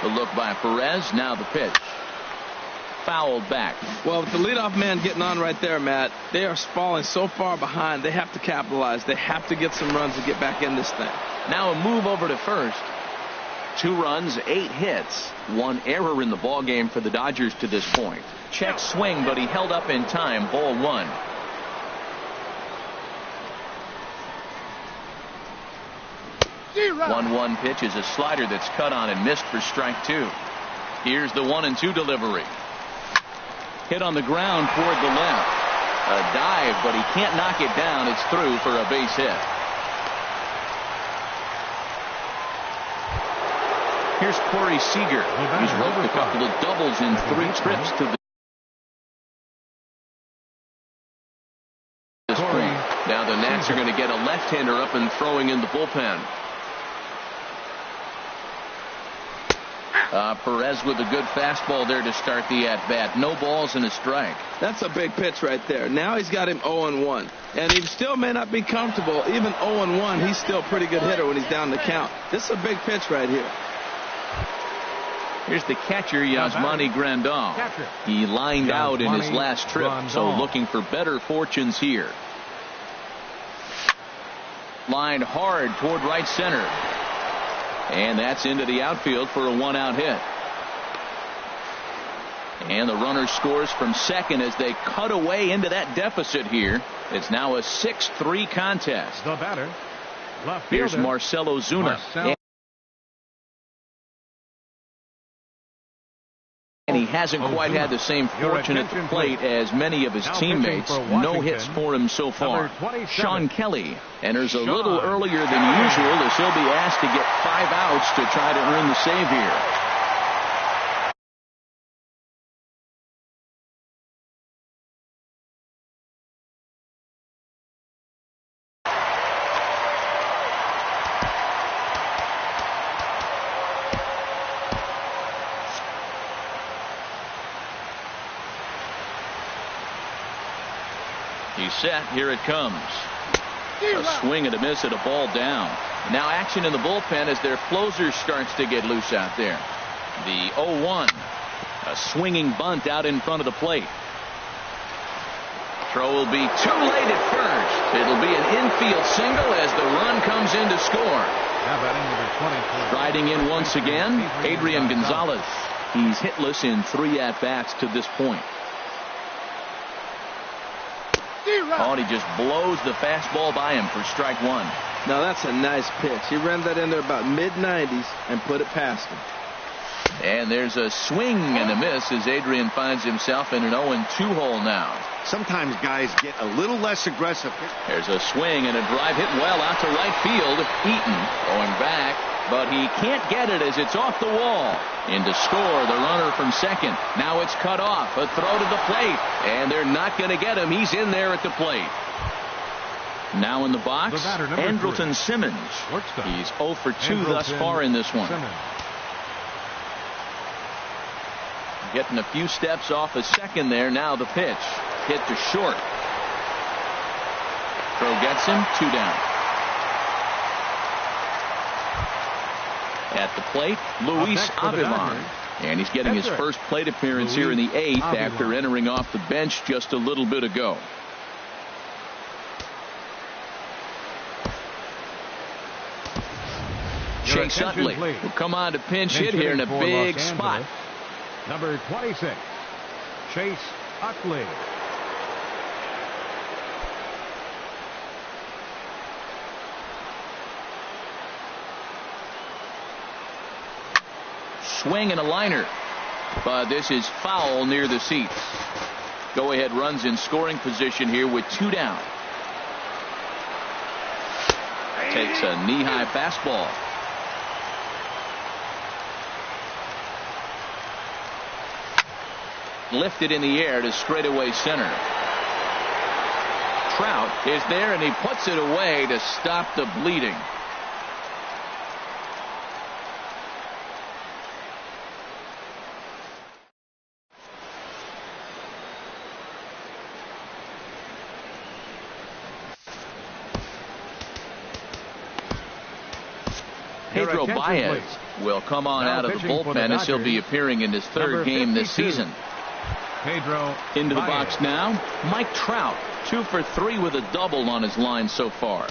Speaker 1: The look by Perez. Now the pitch. Fouled back.
Speaker 3: Well, with the leadoff man getting on right there, Matt, they are falling so far behind. They have to capitalize. They have to get some runs to get back in this thing.
Speaker 1: Now a move over to first. 2 runs, 8 hits, 1 error in the ball game for the Dodgers to this point. Check swing, but he held up in time. Ball 1.
Speaker 2: Zero.
Speaker 1: 1-1 pitch is a slider that's cut on and missed for strike 2. Here's the 1-2 delivery. Hit on the ground toward the left. A dive, but he can't knock it down. It's through for a base hit. Here's Corey Seager. He's roped a couple of doubles in 3 trips to this point. Now the Nats are going to get a left-hander up and throwing in the bullpen. Perez with a good fastball there to start the at-bat. No balls and a strike.
Speaker 3: That's a big pitch right there. Now he's got him 0-1. And he still may not be comfortable. Even 0-1, he's still a pretty good hitter when he's down the count. This is a big pitch right here.
Speaker 1: Here's the catcher, Yasmani Grandal. He lined out in his last trip, so looking for better fortunes here. Lined hard toward right center. And that's into the outfield for a 1-out hit. And the runner scores from second as they cut away into that deficit here. It's now a 6-3 contest.
Speaker 2: The batter, left
Speaker 1: Here's
Speaker 2: fielder,
Speaker 1: Marcell Ozuna. And he hasn't quite had the same fortune at the plate as many of his teammates. No hits for him so far. Sean Kelly enters a little earlier than usual as he'll be asked to get 5 outs to try to earn the save here. He's set. Here it comes. A swing and a miss at a ball down. Now action in the bullpen as their closer starts to get loose out there. The 0-1. A swinging bunt out in front of the plate. Throw will be too late at first. It'll be an infield single as the run comes in to score. Riding in once again, Adrian Gonzalez. He's hitless in 3 at-bats to this point. Oh, and he just blows the fastball by him for strike 1.
Speaker 3: Now that's a nice pitch. He ran that in there about mid-90s and put it past him.
Speaker 1: And there's a swing and a miss as Adrian finds himself in an 0-2 hole now.
Speaker 4: Sometimes guys get a little less aggressive.
Speaker 1: There's a swing and a drive hit well out to right field. Eaton going back, but he can't get it as it's off the wall. In to score, the runner from second. Now it's cut off. A throw to the plate, and they're not going to get him. He's in there at the plate. Now in the box, Andrelton Simmons. He's 0 for 2 thus far in this one. Getting a few steps off a second there. Now the pitch. Hit to short. Throw gets him. 2 down. At the plate, Luis Avilan. And he's getting his first plate appearance here in the 8th after entering off the bench just a little bit ago. Chase Utley will come on to pinch hit here in a big spot.
Speaker 2: Number 26, Chase Utley.
Speaker 1: Swing and a liner, but this is foul near the seats. Go ahead runs in scoring position here with 2 down. Takes a knee-high fastball. Lifted in the air to straightaway center. Trout is there and he puts it away to stop the bleeding. Pedro Baez will come on out of the bullpen as he'll be appearing in his 3rd game this season.
Speaker 2: Pedro
Speaker 1: into the
Speaker 2: Baez.
Speaker 1: box now, Mike Trout, 2 for 3 with a double on his line so far.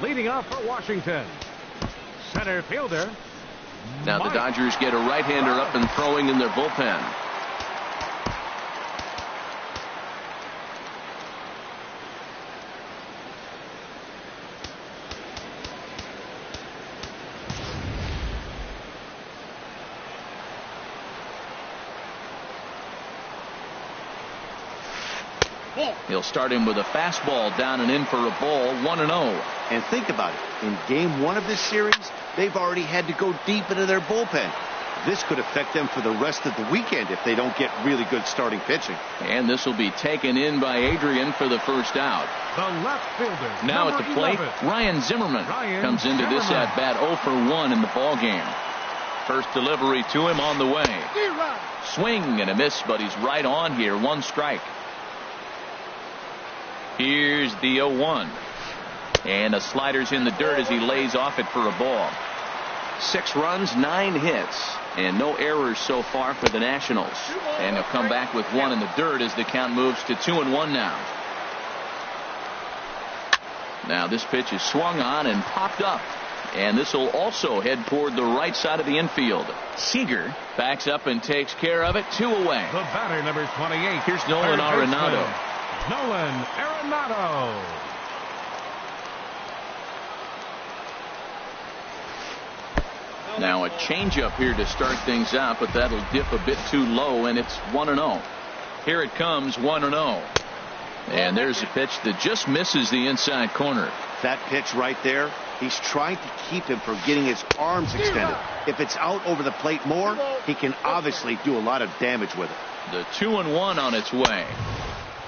Speaker 2: Leading off for Washington, center fielder.
Speaker 1: Now the Dodgers get a right-hander up and throwing in their bullpen. He'll start him with a fastball down and in for a ball, 1-0.
Speaker 4: And think about it. In game 1 of this series, they've already had to go deep into their bullpen. This could affect them for the rest of the weekend if they don't get really good starting pitching.
Speaker 1: And this will be taken in by Adrian for the first out.
Speaker 2: The left fielder.
Speaker 1: Now at the plate,
Speaker 2: 11.
Speaker 1: Ryan Zimmerman comes into this at bat 0 for 1 in the ball game. First delivery to him on the way. Swing and a miss, but he's right on here. 1 strike. Here's the 0-1. And a slider's in the dirt as he lays off it for a ball. 6 runs, 9 hits, and no errors so far for the Nationals. And he'll come back with 1 in the dirt as the count moves to 2-1 now. Now this pitch is swung on and popped up. And this will also head toward the right side of the infield. Seager backs up and takes care of it. 2 away.
Speaker 2: The batter, number 28.
Speaker 1: Here's Nolan Arenado.
Speaker 2: Nolan Arenado.
Speaker 1: Now a changeup here to start things out, but that'll dip a bit too low, and it's 1-0. Here it comes, 1-0. And there's a pitch that just misses the inside corner.
Speaker 4: That pitch right there, he's trying to keep him from getting his arms extended. If it's out over the plate more, he can obviously do a lot of damage with it.
Speaker 1: The 2-1 on its way.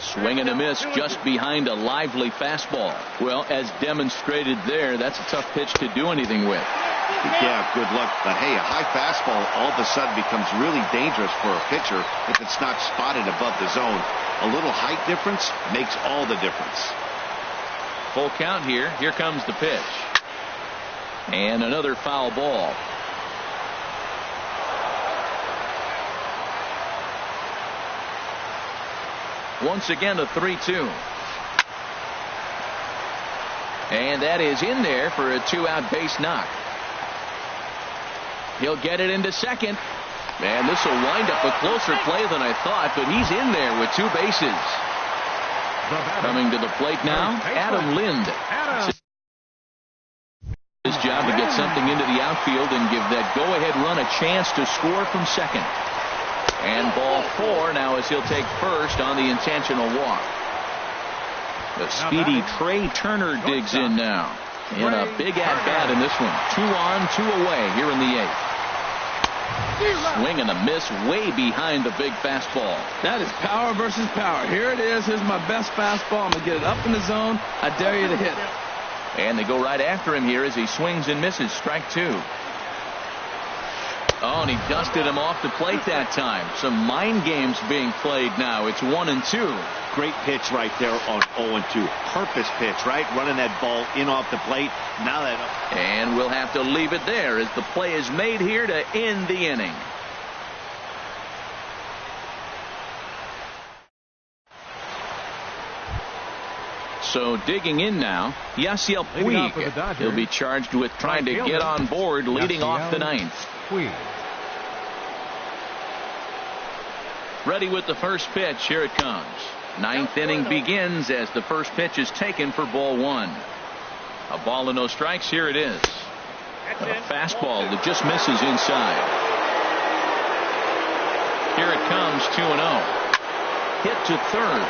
Speaker 1: Swing and a miss just behind a lively fastball. Well, as demonstrated there, that's a tough pitch to do anything with.
Speaker 4: Yeah, good luck. But hey, a high fastball all of a sudden becomes really dangerous for a pitcher if it's not spotted above the zone. A little height difference makes all the difference.
Speaker 1: Full count here. Here comes the pitch. And another foul ball. Once again, a 3-2. And that is in there for a 2-out base knock. He'll get it into second. And this will wind up a closer play than I thought, but he's in there with 2 bases. Coming to the plate now, Adam Lind. job to get something into the outfield and give that go-ahead run a chance to score from second. And ball 4 now as he'll take first on the intentional walk. The speedy Trey Turner digs in now. And a big at-bat in this one. 2 on, 2 away here in the 8th. Swing and a miss way behind the big fastball.
Speaker 3: That is power versus power. Here it is. Here's my best fastball. I'm going to get it up in the zone. I dare you to hit it.
Speaker 1: And they go right after him here as he swings and misses. Strike 2. Oh, and he dusted him off the plate that time. Some mind games being played now. It's 1-2.
Speaker 4: Great pitch right there on 0-2. Purpose pitch, right? Running that ball in off the plate. Now that.
Speaker 1: And we'll have to leave it there as the play is made here to end the inning. So digging in now, Yasiel Puig. He'll be charged with trying to get on board leading off the 9th. Ready with the first pitch. Here it comes. 9th inning begins as the first pitch is taken for ball 1. A ball and no strikes. Here it is. A fastball that just misses inside. Here it comes. 2-0. Hit to third.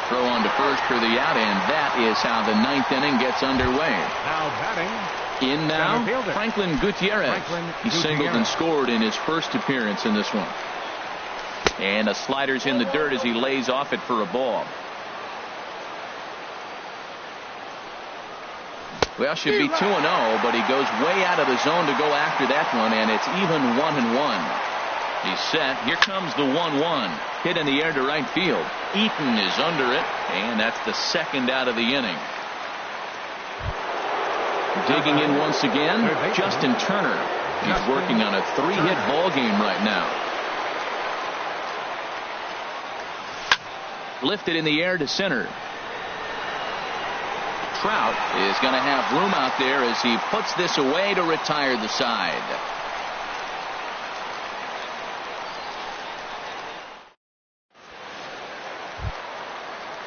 Speaker 1: Throw on to first for the out, and that is how the 9th inning gets underway.
Speaker 2: Now batting.
Speaker 1: In now, Franklin Gutierrez. He singled and scored in his first appearance in this one. And a slider's in the dirt as he lays off it for a ball. Well, should be 2-0, but he goes way out of the zone to go after that one, and it's even 1-1. He's set. Here comes the 1-1. Hit in the air to right field. Eaton is under it, and that's the second out of the inning. Digging in once again, Justin Turner. He's working on a 3-hit ball game right now. Lifted in the air to center. Trout is going to have room out there as he puts this away to retire the side.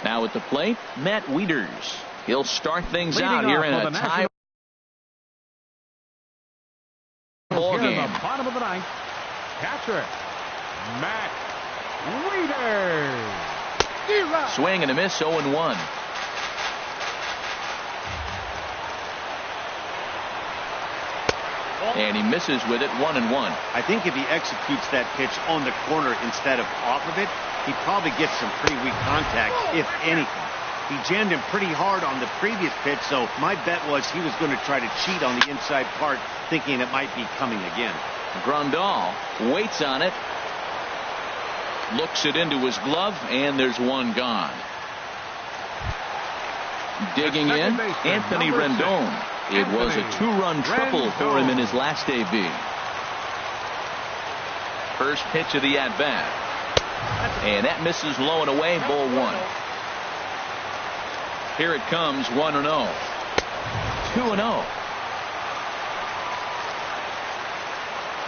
Speaker 1: Now at the plate, Matt Wieters. He'll start things out here in a tie ball game.
Speaker 2: In the bottom of the 9th, catcher Matt Wieters.
Speaker 1: Swing and a miss. 0-1. And he misses with it. 1-1.
Speaker 4: I think if he executes that pitch on the corner instead of off of it, he probably gets some pretty weak contact, if anything. He jammed him pretty hard on the previous pitch, so my bet was he was going to try to cheat on the inside part, thinking it might be coming again.
Speaker 1: Grandal waits on it, looks it into his glove, and there's one gone. Digging in, Anthony Rendon. It was a 2-run triple for him in his last AB. First pitch of the at-bat. And that misses low and away. Ball 1. Here it comes. 1-0. 2-0.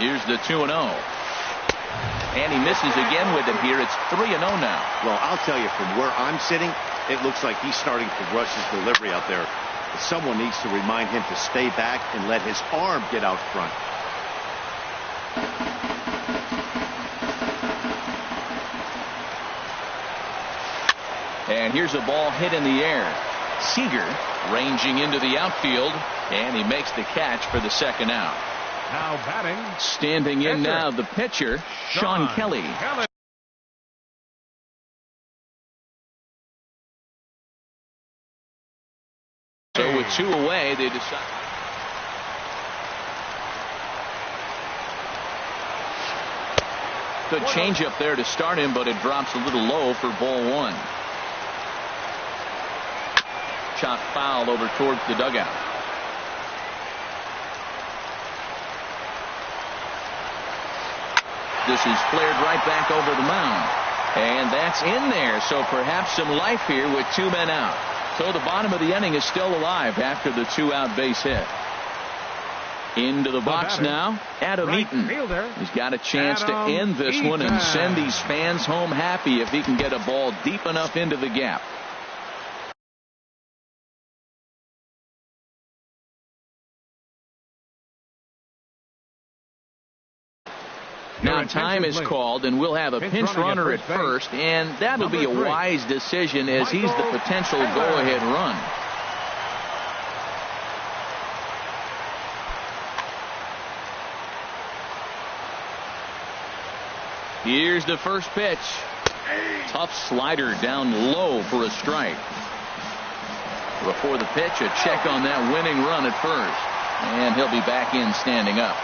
Speaker 1: Here's the 2-0. And he misses again with it here. It's 3-0 now.
Speaker 4: Well, I'll tell you, from where I'm sitting, it looks like he's starting to rush his delivery out there. Someone needs to remind him to stay back and let his arm get out front.
Speaker 1: And here's a ball hit in the air. Seager ranging into the outfield, and he makes the catch for the second out.
Speaker 2: Now batting.
Speaker 1: Standing in now, the pitcher, Sean Kelly. So with 2 away, they decide. Good change up there to start him, but it drops a little low for ball 1. Chopped foul over towards the dugout. This is flared right back over the mound. And that's in there, so perhaps some life here with 2 men out. So the bottom of the inning is still alive after the 2-out base hit. Into the box now, Adam Eaton. He's got a chance to end this one and send these fans home happy if he can get a ball deep enough into the gap. Now time is called, and we'll have a pinch runner at first, and that'll be a wise decision as he's the potential go-ahead run. Here's the first pitch. Tough slider down low for a strike. Before the pitch, a check on that winning run at first. And he'll be back in standing up.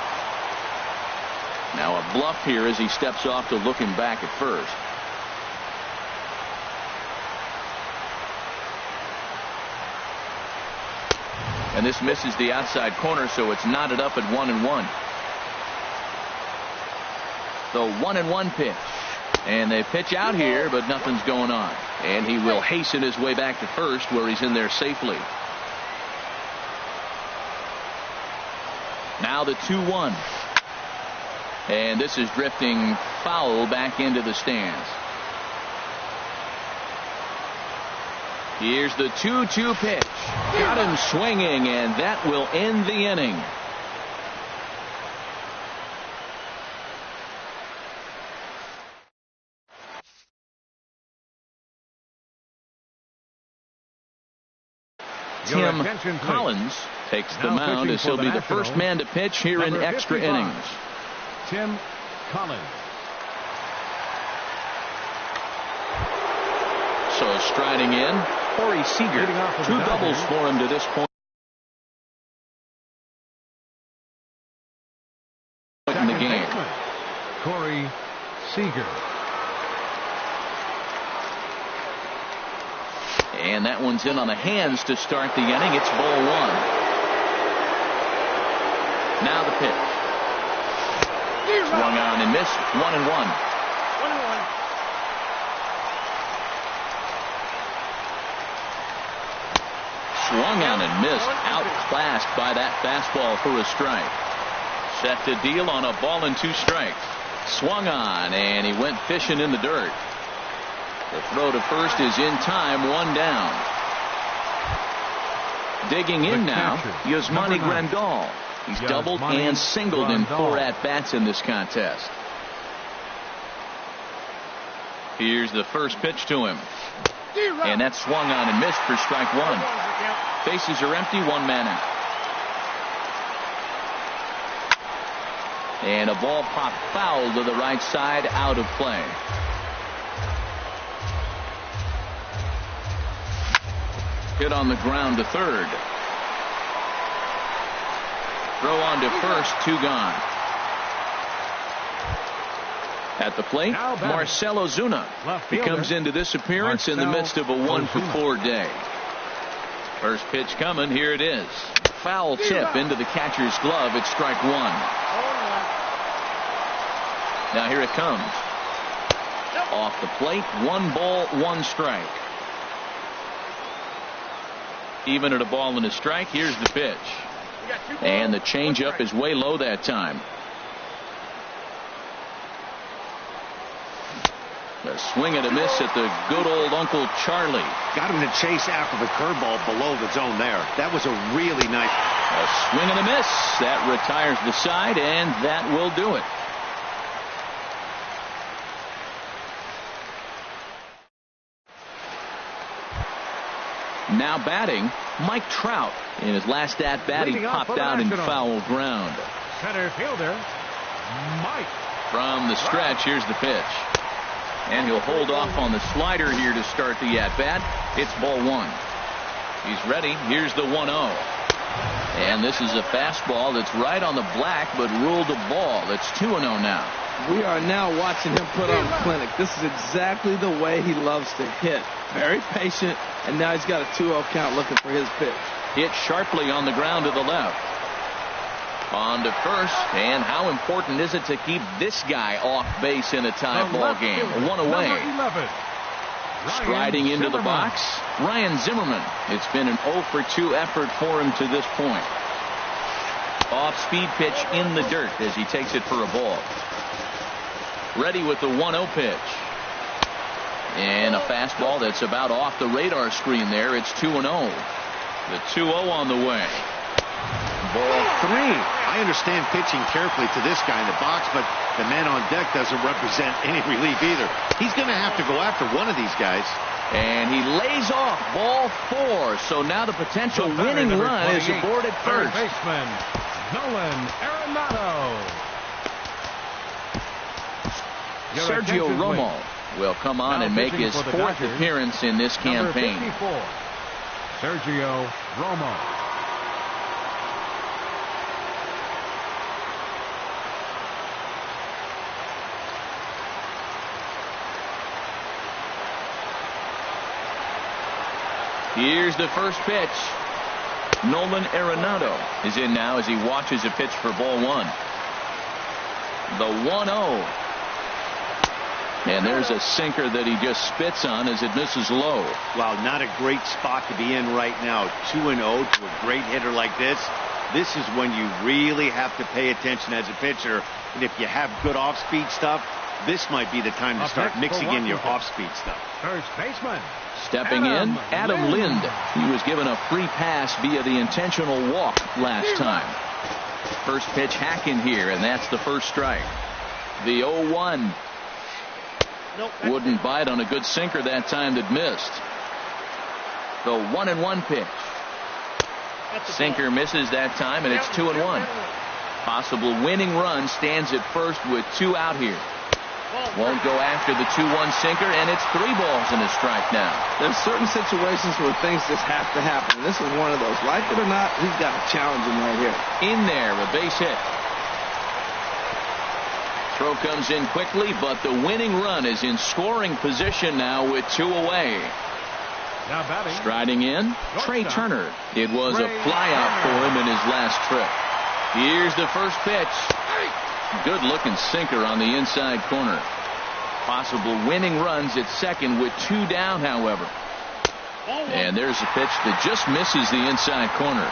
Speaker 1: Now a bluff here as he steps off to look him back at first. And this misses the outside corner, so it's knotted up at 1-1. The 1-1 pitch. And they pitch out here, but nothing's going on. And he will hasten his way back to first, where he's in there safely. Now the 2-1. And this is drifting foul back into the stands. Here's the 2-2 pitch. Got him swinging, and that will end the inning. Tim Collins takes the mound as he'll be the first man to pitch here in extra innings.
Speaker 2: Tim Collins.
Speaker 1: So striding in, Corey Seager. 2 doubles for him to this point in the game.
Speaker 2: Corey Seager.
Speaker 1: And that one's in on the hands to start the inning. It's ball 1. Now the pitch. Swung on and missed. 1-1. Swung on and missed. Outclassed by that fastball for a strike. Set to deal on a ball and 2 strikes. Swung on and he went fishing in the dirt. The throw to first is in time, 1 down. Digging in now, Yasmani Grandal. He's doubled and singled in 4 at-bats in this contest. Here's the first pitch to him. And that's swung on and missed for strike 1. Bases are empty, 1 man out. And a ball popped foul to the right side, out of play. Hit on the ground to third. Throw on to first, 2 gone. At the plate, Marcell Ozuna. He comes into this appearance in the midst of a 1-for-4 day. First pitch coming, here it is. Foul tip into the catcher's glove. It's strike 1. Now here it comes. Off the plate, 1 ball, 1 strike. Even at a ball and a strike, here's the pitch. And the changeup is way low that time. A swing and a miss at the good old Uncle Charlie.
Speaker 4: Got him to chase after the curveball below the zone there. That was a really nice.
Speaker 1: A swing and a miss. That retires the side, and that will do it. Now batting, Mike Trout. In his last at-bat, he popped out in foul ground.
Speaker 2: Center fielder, Mike.
Speaker 1: From the stretch, here's the pitch. And he'll hold off on the slider here to start the at-bat. It's ball 1. He's ready. Here's the 1-0. And this is a fastball that's right on the black, but ruled a ball. It's 2-0 now.
Speaker 3: We are now watching him put on clinic. This is exactly the way he loves to hit. Very patient, and now he's got a 2-0 count looking for his pitch.
Speaker 1: Hit sharply on the ground to the left. On to first, and how important is it to keep this guy off base in a tie ball game? 1 away. Striding into the box, Ryan Zimmerman. It's been an 0-for-2 effort for him to this point. Off-speed pitch in the dirt as he takes it for a ball. Ready with the 1-0 pitch. And a fastball that's about off the radar screen there. It's 2-0. The 2-0 on the way. Ball 3.
Speaker 4: I understand pitching carefully to this guy in the box, but The man on deck doesn't represent any relief either. He's going to have to go after one of these guys.
Speaker 1: And he lays off ball 4. So now the potential winning run is aboard at first.
Speaker 2: Third baseman Nolan Arenado.
Speaker 1: Sergio Romo will come on and make his 4th appearance in this campaign.
Speaker 2: Number 54, Sergio Romo.
Speaker 1: Here's the first pitch. Nolan Arenado is in now as he watches a pitch for ball 1. The 1-0. And there's a sinker that he just spits on as it misses low.
Speaker 4: Wow, not a great spot to be in right now. 2-0 to a great hitter like this. This is when you really have to pay attention as a pitcher. And if you have good off-speed stuff, this might be the time to start mixing in your off-speed stuff.
Speaker 2: First baseman.
Speaker 1: Stepping in, Adam Lind. He was given a free pass via the intentional walk last time. First pitch hack in here, and that's the first strike. The 0-1. Wouldn't bite on a good sinker that time that missed. The 1-1 pitch. Sinker misses that time, and it's 2-1. Possible winning run stands at first with 2 out here. Won't go after the 2-1 sinker, and it's 3 balls and a strike now.
Speaker 3: There's certain situations where things just have to happen. This is one of those. Like it or not, he's got to challenge him right here.
Speaker 1: In there, a base hit. Throw comes in quickly, but the winning run is in scoring position now with 2 away.
Speaker 2: Now batting.
Speaker 1: Striding in, Trey Turner. It was a flyout for him in his last trip. Here's the first pitch. Good looking sinker on the inside corner. Possible winning runs at second with 2 down, however. And there's a pitch that just misses the inside corner.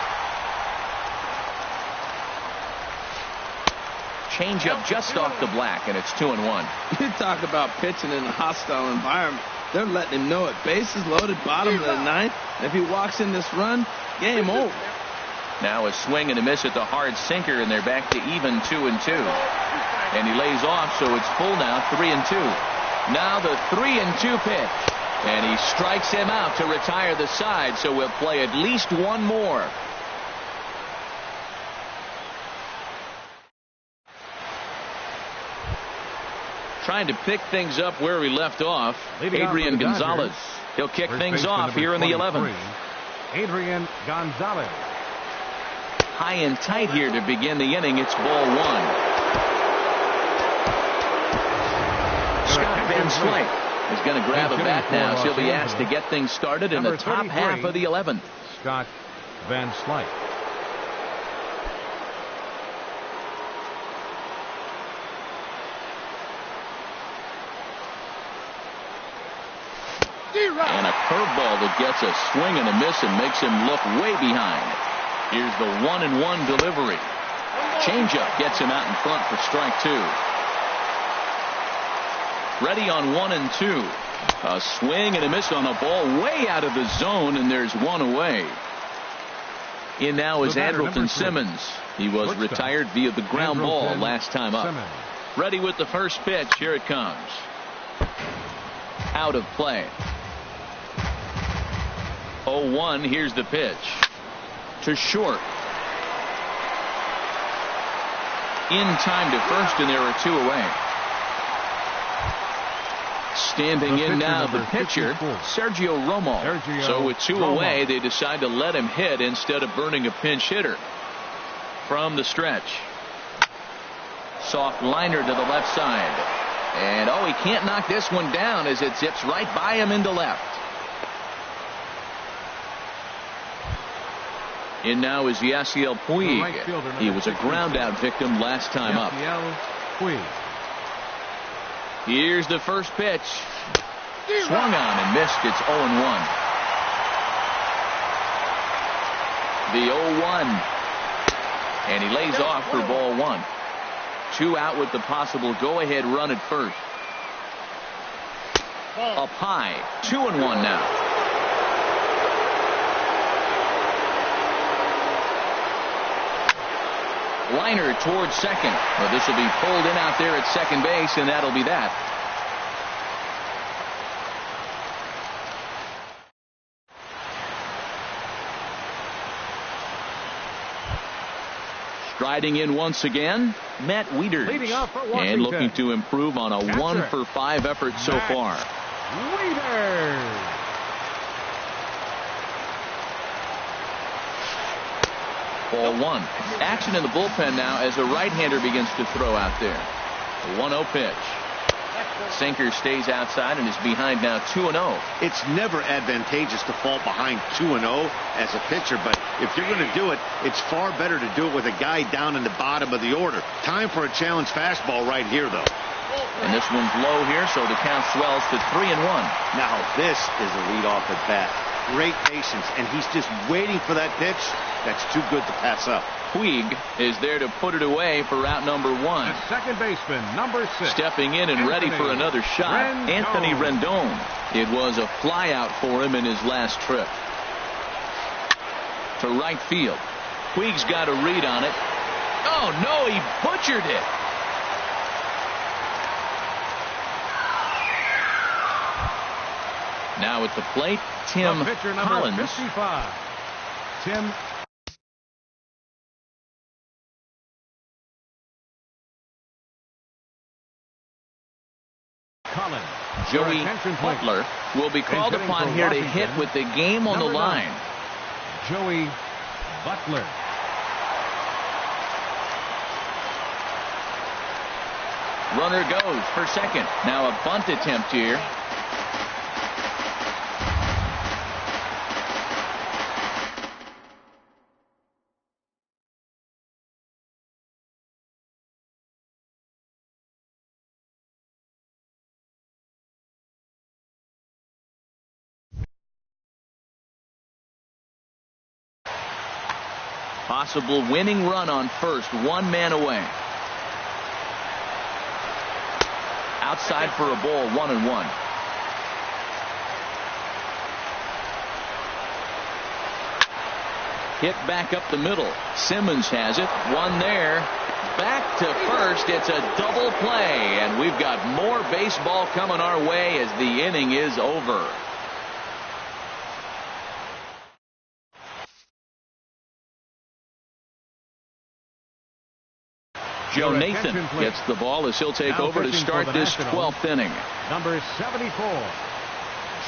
Speaker 1: Change up just off the black, and it's 2-1.
Speaker 3: You talk about pitching in a hostile environment. They're letting him know it. Bases loaded, bottom of the 9th. If he walks in this run, game over.
Speaker 1: Now a swing and a miss at the hard sinker, and they're back to even 2-2. And he lays off, so it's full now, 3-2. Now the 3-2 pitch. And he strikes him out to retire the side, so we'll play at least one more. Trying to pick things up where we left off. Adrian Gonzalez. He'll kick things off here in the 11th.
Speaker 2: Adrian Gonzalez.
Speaker 1: High and tight here to begin the inning. It's ball 1. Scott Van Slyke is going to grab a bat now. So he'll be asked to get things started in the top half of the 11th.
Speaker 2: Scott Van Slyke.
Speaker 1: And a curveball that gets a swing and a miss and makes him look way behind. Here's the 1-1 delivery. Changeup gets him out in front for strike 2. Ready on 1-2. A swing and a miss on a ball way out of the zone, and there's 1 away. In now is Andrelton Simmons. He was retired via the ground ball last time up. Ready with the first pitch. Here it comes. Out of play. 0-1. Here's the pitch. To short. In time to first, and there are 2 away. Standing in now, the pitcher, Sergio Romo. So with 2 away, they decide to let him hit instead of burning a pinch hitter. From the stretch. Soft liner to the left side. And he can't knock this one down as it zips right by him into left. In now is Yasiel Puig. He was a ground-out victim last time up. Here's the first pitch. Swung on and missed. It's 0-1. The 0-1. And he lays off for ball 1. 2 out with the possible go-ahead run at first. Up high. 2-1 now. Liner towards second. Well, this will be pulled in out there at second base, and that'll be that. Striding in once again, Matt Wieters.
Speaker 2: Leading off for Washington.
Speaker 1: And looking to improve on a 1-for-5 effort so far.
Speaker 2: Wieters.
Speaker 1: Ball 1. Action in the bullpen now as a right-hander begins to throw out there. The 1-0 pitch. Sinker stays outside and is behind now 2-0.
Speaker 4: It's never advantageous to fall behind 2-0 as a pitcher, but if you're going to do it, it's far better to do it with a guy down in the bottom of the order. Time for a challenge fastball right here, though.
Speaker 1: And this one's low here, so the count swells to 3-1.
Speaker 4: Now this is a leadoff at bat. Great patience, and he's just waiting for that pitch. That's too good to pass up.
Speaker 1: Puig is there to put it away for out number 1.
Speaker 2: The second baseman, number 6.
Speaker 1: Stepping in and ready for another shot, Anthony Rendon. It was a fly out for him in his last trip. To right field. Puig's got a read on it. Oh, no, he butchered it. Now at the plate, Tim Collins.
Speaker 2: 55. Tim Collins.
Speaker 1: Joey Butler will be called upon here to hit with the game on the line.
Speaker 2: Joey Butler.
Speaker 1: Runner goes for second. Now a bunt attempt here. Possible winning run on first, 1 man away. Outside for a ball, 1-1. Hit back up the middle. Simmons has it. One there. Back to first. It's a double play, and we've got more baseball coming our way as the inning is over. Joe Nathan gets the ball as he'll take over to start this 12th inning.
Speaker 2: Number 74,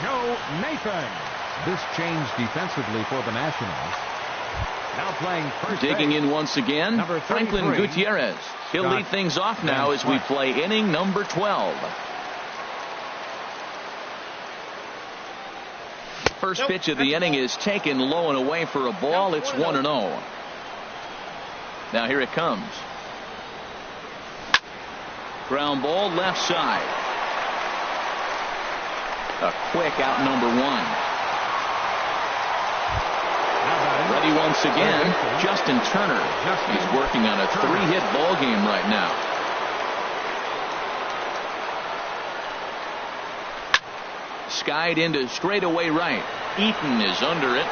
Speaker 2: Joe Nathan. This changed defensively for the Nationals. Now playing first
Speaker 1: Digging
Speaker 2: base.
Speaker 1: In once again,
Speaker 2: Number
Speaker 1: Franklin Gutierrez. He'll lead things off now as we play inning number 12. First pitch of the inning is taken low and away for a ball. It's 1-0. Now here it comes. Ground ball left side. A quick out number 1. Ready once again, Justin Turner. He's working on a 3-hit ball game right now. Skied into straightaway right. Eaton is under it.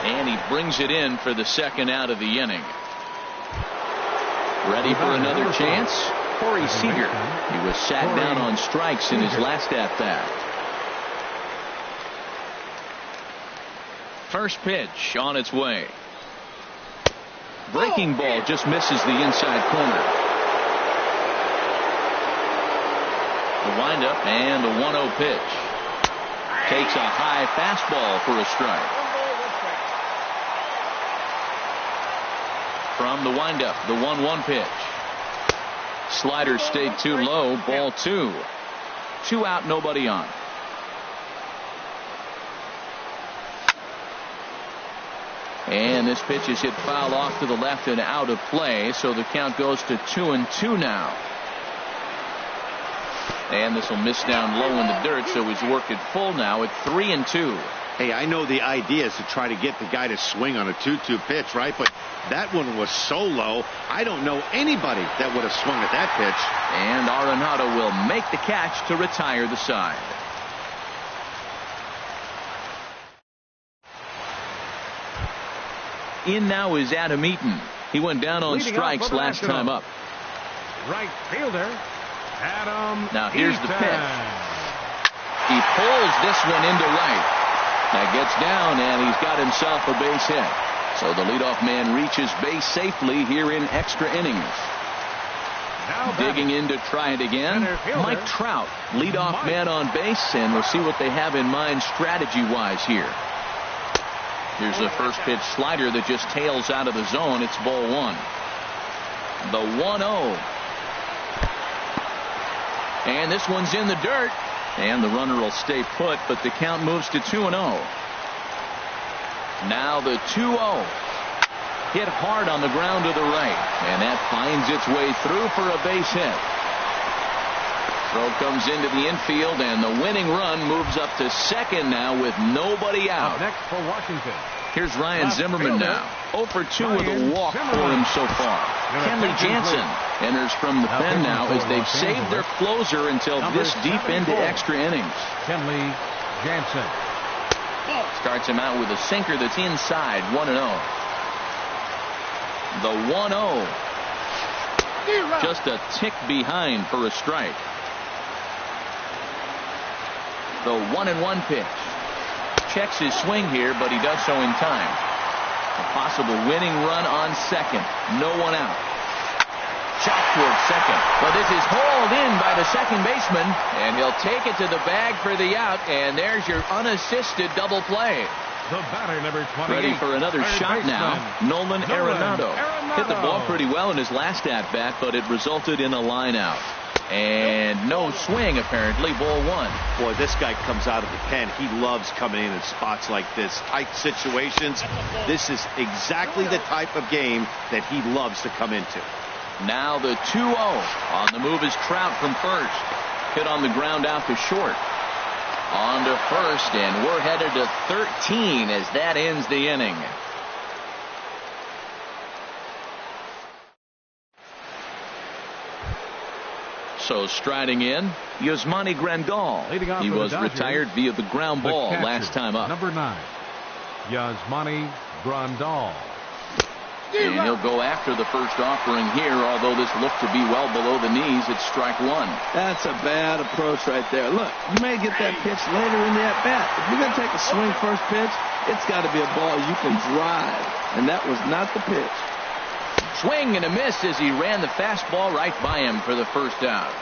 Speaker 1: And he brings it in for the second out of the inning. Ready for another chance? Corey Seager. He was sat down on strikes in his last at-bat. First pitch on its way. Breaking ball just misses the inside corner. The windup and the 1-0 pitch. Takes a high fastball for a strike. From the windup, the 1-1 pitch. Slider stayed too low, ball 2. 2 out, nobody on. And this pitch is hit foul off to the left and out of play, so the count goes to 2-2 now. And this will miss down low in the dirt, so he's worked it full now at 3-2.
Speaker 4: Hey, I know the idea is to try to get the guy to swing on a 2-2 pitch, right? But that one was so low, I don't know anybody that would have swung at that pitch.
Speaker 1: And Arenado will make the catch to retire the side. In now is Adam Eaton. He went down on strikes last time up.
Speaker 2: Right fielder, Adam.
Speaker 1: Now here's the
Speaker 2: Eaton.
Speaker 1: pitch. He pulls this one into right. That gets down, and he's got himself a base hit. So the leadoff man reaches base safely here in extra innings.
Speaker 2: Now
Speaker 1: Digging in to try it again, Mike Trout, leadoff man on base, and we'll see what they have in mind strategy-wise here. Here's the first pitch slider that just tails out of the zone. It's ball one. The 1-0. And this one's in the dirt. And the runner will stay put, but the count moves to 2-0. Now the 2-0. Hit hard on the ground to the right. And that finds its way through for a base hit. Throw comes into the infield, and the winning run moves up to second now with nobody out.
Speaker 2: Up next for Washington.
Speaker 1: Here's Ryan Zimmerman now. 0 for 2 with a walk for him so far. Kenley Jansen enters from the pen now as they've saved their closer until this deep into extra innings.
Speaker 2: Kenley Jansen
Speaker 1: starts him out with a sinker that's inside. 1-0. The 1-0. Just a tick behind for a strike. The 1-1 pitch. Checks his swing here, but he does so in time. A possible winning run on second. No one out. Shot towards second. But this is hauled in by the second baseman, and he'll take it to the bag for the out, and there's your unassisted double play.
Speaker 2: The batter, number 28.
Speaker 1: Ready for another shot now. Nolan Arenado. Hit the ball pretty well in his last at-bat, but it resulted in a line out. And no swing, apparently. Ball one.
Speaker 4: Boy, this guy comes out of the pen. He loves coming in spots like this. Tight situations. This is exactly the type of game that he loves to come into.
Speaker 1: Now the 2-0. On the move is Trout from first. Hit on the ground out to short. On to first, and we're headed to 13 as that ends the inning. So striding in, Yasmani Grandal. He was retired via the ground ball last time up.
Speaker 2: Number 9, Yasmani Grandal.
Speaker 1: And he'll go after the first offering here, although this looked to be well below the knees. It's strike one.
Speaker 3: That's a bad approach right there. Look, you may get that pitch later in the at-bat. If you're going to take a swing first pitch, it's got to be a ball you can drive. And that was not the pitch.
Speaker 1: Swing and a miss as he ran the fastball right by him for the first out.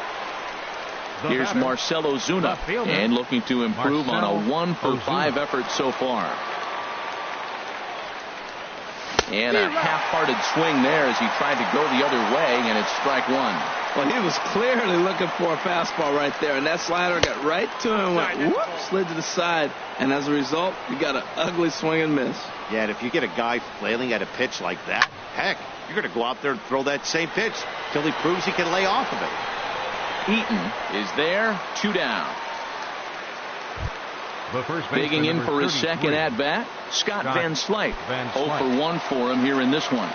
Speaker 1: Here's Marcell Ozuna, and looking to improve on a 1-for-5 effort so far. And a half-hearted swing there as he tried to go the other way, and it's strike one.
Speaker 3: Well, he was clearly looking for a fastball right there, and that slider got right to him, went whoop, slid to the side, and as a result, you got an ugly swing and miss.
Speaker 4: Yeah, and if you get a guy flailing at a pitch like that, heck, you're going to go out there and throw that same pitch till he proves he can lay off of it.
Speaker 1: Eaton is there, 2 down. Digging in for his second at-bat, Scott Van Slyke. 0 for 1 for him here in this one.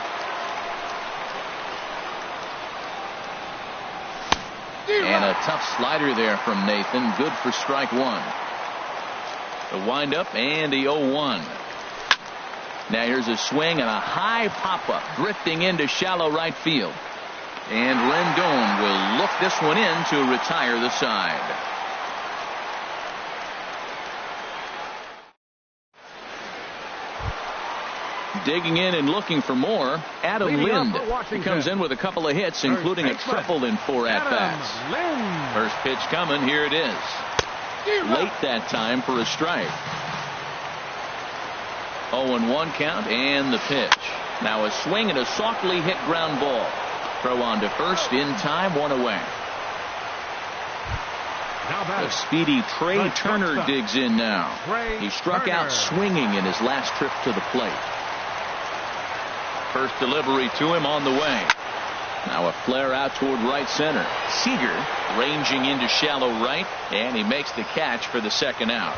Speaker 1: And a tough slider there from Nathan. Good for strike one. The windup and the 0-1. Now here's a swing and a high pop-up drifting into shallow right field. And Rendon will look this one in to retire the side. Digging in and looking for more, Adam Lind. He comes in with a couple of hits, including a triple in 4 at-bats. First pitch coming, here it is. Late that time for a strike. 0-1 count and the pitch. Now a swing and a softly hit ground ball. Throw on to first in time, 1 away. The speedy Trey Turner digs in now. He struck out swinging in his last trip to the plate. First delivery to him on the way. Now a flare out toward right center. Seager ranging into shallow right, and he makes the catch for the second out.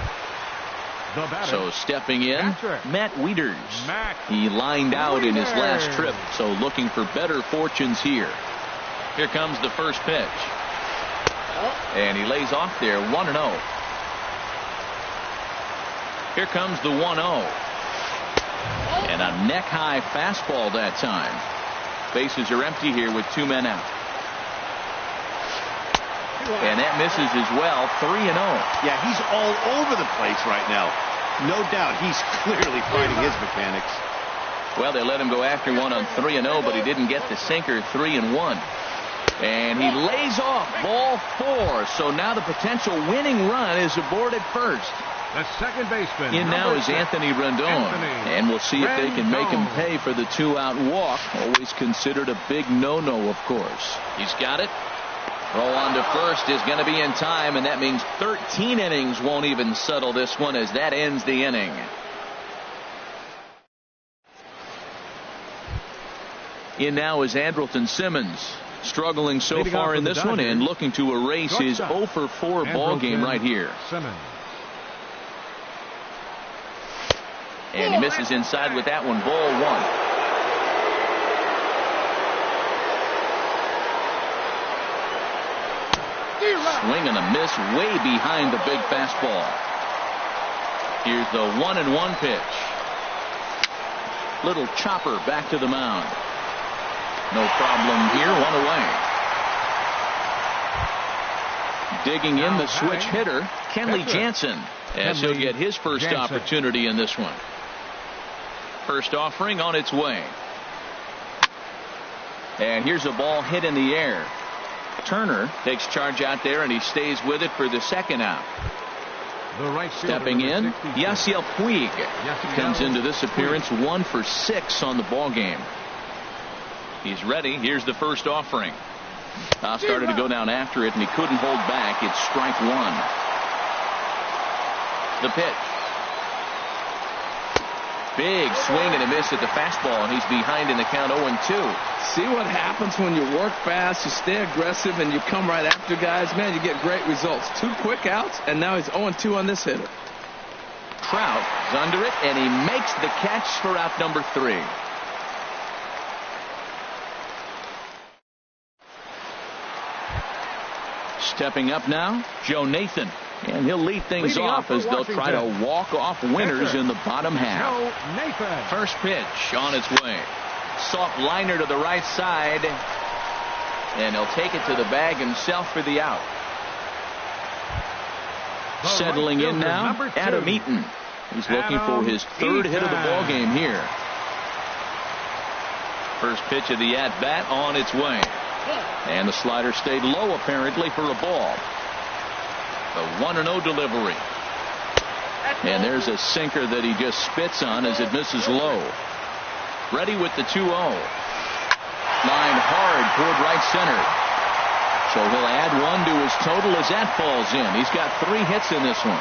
Speaker 1: So stepping in, Matt Wieters. He lined out in his last trip, so looking for better fortunes here. Here comes the first pitch. And he lays off there, 1-0. Here comes the 1-0. And a neck-high fastball that time. Bases are empty here with 2 men out. And that misses as well. 3-0.
Speaker 4: Yeah, he's all over the place right now. No doubt he's clearly fighting his mechanics.
Speaker 1: Well, they let him go after one on 3-0, but he didn't get the sinker. 3-1. And he lays off ball 4. So now the potential winning run is aboard at first.
Speaker 2: The second baseman.
Speaker 1: In now is Anthony Rendon. And we'll see if they can make him pay for the 2-out walk. Always considered a big no-no, of course. He's got it. Throw on to first is going to be in time, and that means 13 innings won't even settle this one as that ends the inning. In now is Andrelton Simmons, struggling so far in this one and looking to erase his 0-for-4 ball game right here.
Speaker 2: Simmons.
Speaker 1: And he misses inside with that one. Ball 1. Swing and a miss way behind the big fastball. Here's the 1-1 pitch. Little chopper back to the mound. No problem here. 1 away. Digging in the switch hitter, Kenley Jansen, as he'll get his first opportunity in this one. First offering on its way. And here's a ball hit in the air. Turner takes charge out there, and he stays with it for the second out. Stepping in, Yasiel Puig comes into this appearance 1 for 6 on the ball game. He's ready. Here's the first offering. Started to go down after it, and he couldn't hold back. It's strike 1. The pitch. Big swing and a miss at the fastball, and he's behind in the count 0-2.
Speaker 3: See what happens when you work fast, you stay aggressive, and you come right after guys. Man, you get great results. 2 quick outs, and now he's 0-2 on this hitter.
Speaker 1: Trout is under it, and he makes the catch for out number 3. Stepping up now, Joe Nathan. And he'll lead things off as they'll try to walk off winners in the bottom half. First pitch on its way. Soft liner to the right side. And he'll take it to the bag himself for the out. Settling in now, Adam Eaton. He's looking for his 3rd hit of the ball game here. First pitch of the at-bat on its way. And the slider stayed low apparently for a ball. The 1-0 delivery. And there's a sinker that he just spits on as it misses low. Ready with the 2-0. Line hard toward right center. So he'll add 1 to his total as that falls in. He's got 3 hits in this one.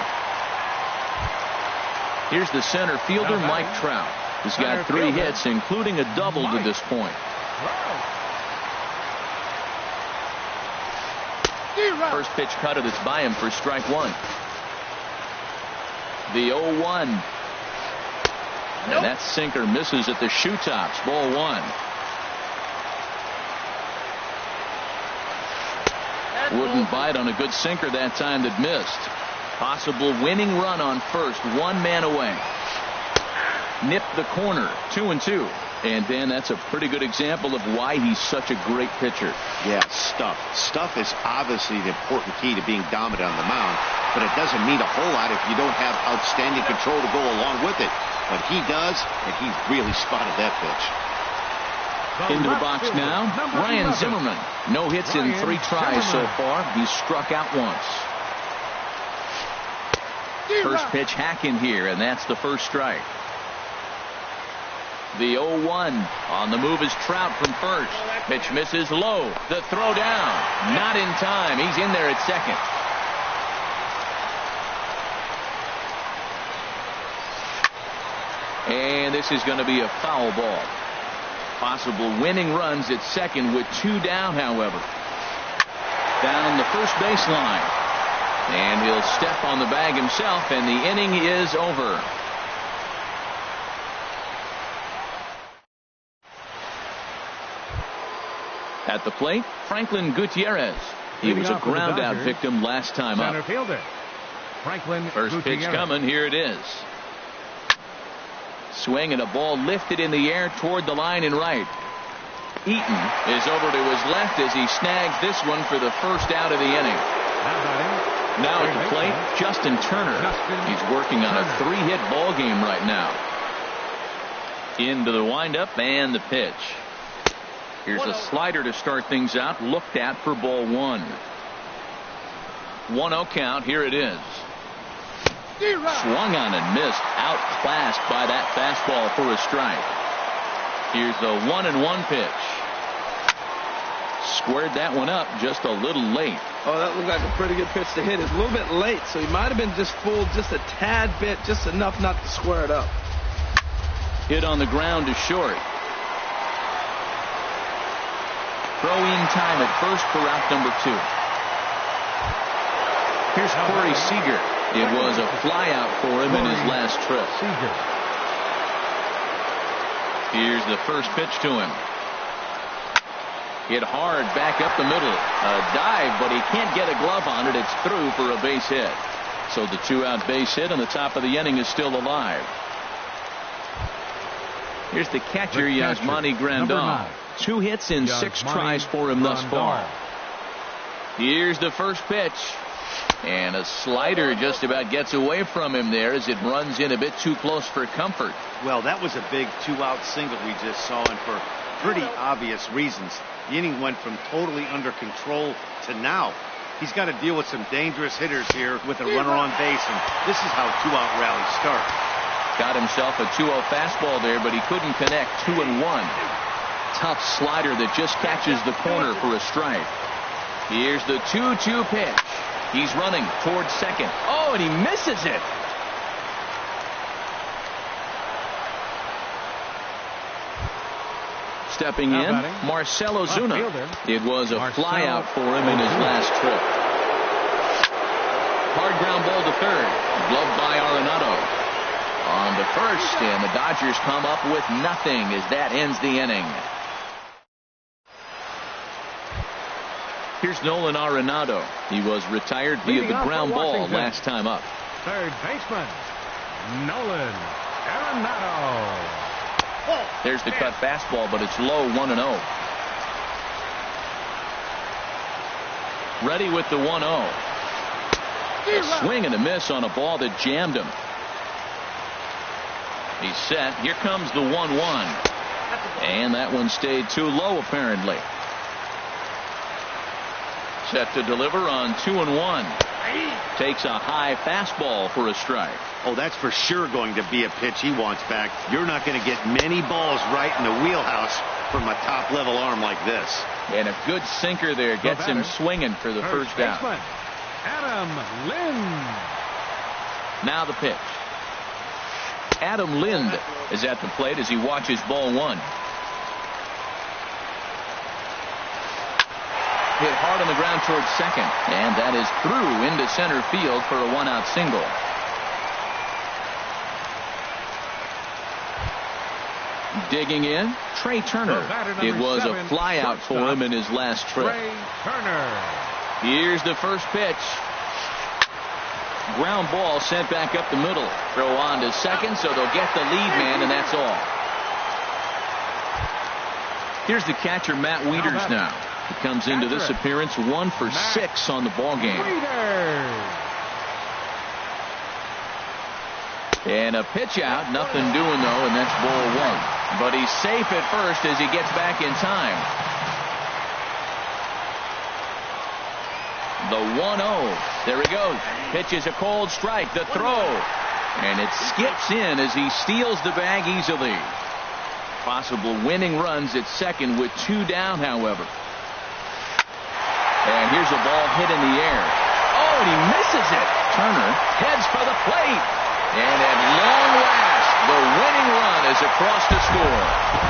Speaker 1: Here's the center fielder, Mike Trout. He's got 3 hits, including a double to this point. First pitch cut it. It's by him for strike 1. The 0-1. And that sinker misses at the shoe tops. Ball 1. Wouldn't bite on a good sinker that time that missed. Possible winning run on first. 1 man away. Nipped the corner. 2-2. And Dan, that's a pretty good example of why he's such a great pitcher.
Speaker 4: Yeah, stuff. Stuff is obviously the important key to being dominant on the mound, but it doesn't mean a whole lot if you don't have outstanding control to go along with it. But he does, and he really spotted that pitch.
Speaker 1: Into the box now, Ryan Zimmerman. No hits in 3 tries so far. He's struck out once. First pitch hack in here, and that's the first strike. The 0-1. On the move is Trout from first. Pitch misses low. The throw down. Not in time. He's in there at second. And this is going to be a foul ball. Possible winning runs at second with 2 down, however. Down the first baseline. And he'll step on the bag himself, and the inning is over. At the plate, Franklin Gutierrez. He was a ground out victim last time up. First pitch coming. Here it is. Swing and a ball lifted in the air toward the line and right. Eaton is over to his left as he snags this one for the first out of the inning. Now at the plate, Justin Turner. He's working on a 3-hit ball game right now. Into the windup and the pitch. Here's a slider to start things out. Looked at for ball 1. 1-0 count. Here it is. Swung on and missed. Outclassed by that fastball for a strike. Here's the 1-1 pitch. Squared that one up just a little late.
Speaker 3: Oh, that looked like a pretty good pitch to hit. It's a little bit late, so he might have been just fooled just a tad bit, just enough not to square it up.
Speaker 1: Hit on the ground to short. Throw-in time at first for out number 2. Here's Corey Seager. It was a flyout for him in his last trip. Here's the first pitch to him. Hit hard back up the middle. A dive, but he can't get a glove on it. It's through for a base hit. So the 2-out base hit on the top of the inning is still alive. Here's the catcher, Yasmani Grandal. 2 hits in 6 tries for him thus far. Here's the first pitch. And a slider just about gets away from him there as it runs in a bit too close for comfort.
Speaker 4: Well, that was a big 2-out single we just saw, and for pretty obvious reasons. The inning went from totally under control to now. He's got to deal with some dangerous hitters here with a runner on base, and this is how 2-out rallies start.
Speaker 1: Got himself a 2-0 fastball there, but he couldn't connect. 2-1. Tough slider that just catches the corner for a strike. Here's the 2-2 pitch. He's running towards second. Oh, and he misses it. Stepping in, Marcell Ozuna. It was a flyout for him in his last trip. Hard ground ball to third. Gloved by Arenado. On to first, and the Dodgers come up with nothing as that ends the inning. Here's Nolan Arenado. He was retired via the ground ball last time up.
Speaker 2: Third baseman, Nolan Arenado.
Speaker 1: There's the cut fastball, but it's low, 1-0. Ready with the 1-0. A swing and a miss on a ball that jammed him. He's set. Here comes the 1-1. And that one stayed too low, apparently. Set to deliver on 2-1. Takes a high fastball for a strike.
Speaker 4: Oh, that's for sure going to be a pitch he wants back. You're not going to get many balls right in the wheelhouse from a top-level arm like this.
Speaker 1: And a good sinker there gets him swinging for the first out.
Speaker 2: Adam Lind.
Speaker 1: Now the pitch. Adam Lind is at the plate as he watches ball 1. Hit hard on the ground towards second, and that is through into center field for a 1-out single. Digging in, Trey Turner. It was a flyout for him in his last trip. Here's the first pitch. Ground ball sent back up the middle. Throw on to second, so they'll get the lead man, and that's all. Here's the catcher, Matt Wieters now. He comes into this appearance 1 for 6 on the ball game. And a pitch out, nothing doing though, and that's ball 1. But he's safe at first as he gets back in time. The 1-0. There he goes. Pitches a cold strike. The throw. And it skips in as he steals the bag easily. Possible winning runs at second with 2 down, however. And here's a ball hit in the air. Oh, and he misses it. Turner heads for the plate. And at long last, the winning run is across to score.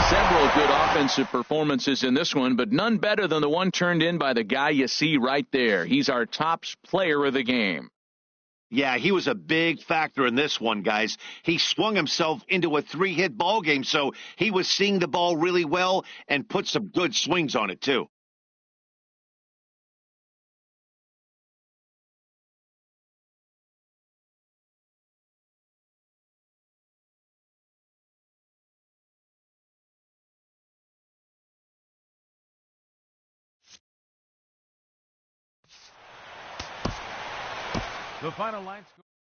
Speaker 1: Several good offensive performances in this one, but none better than the one turned in by the guy you see right there. He's our top player of the game.
Speaker 4: Yeah, he was a big factor in this one, guys. He swung himself into a 3-hit ball game, so he was seeing the ball really well and put some good swings on it, too.
Speaker 2: The final line score.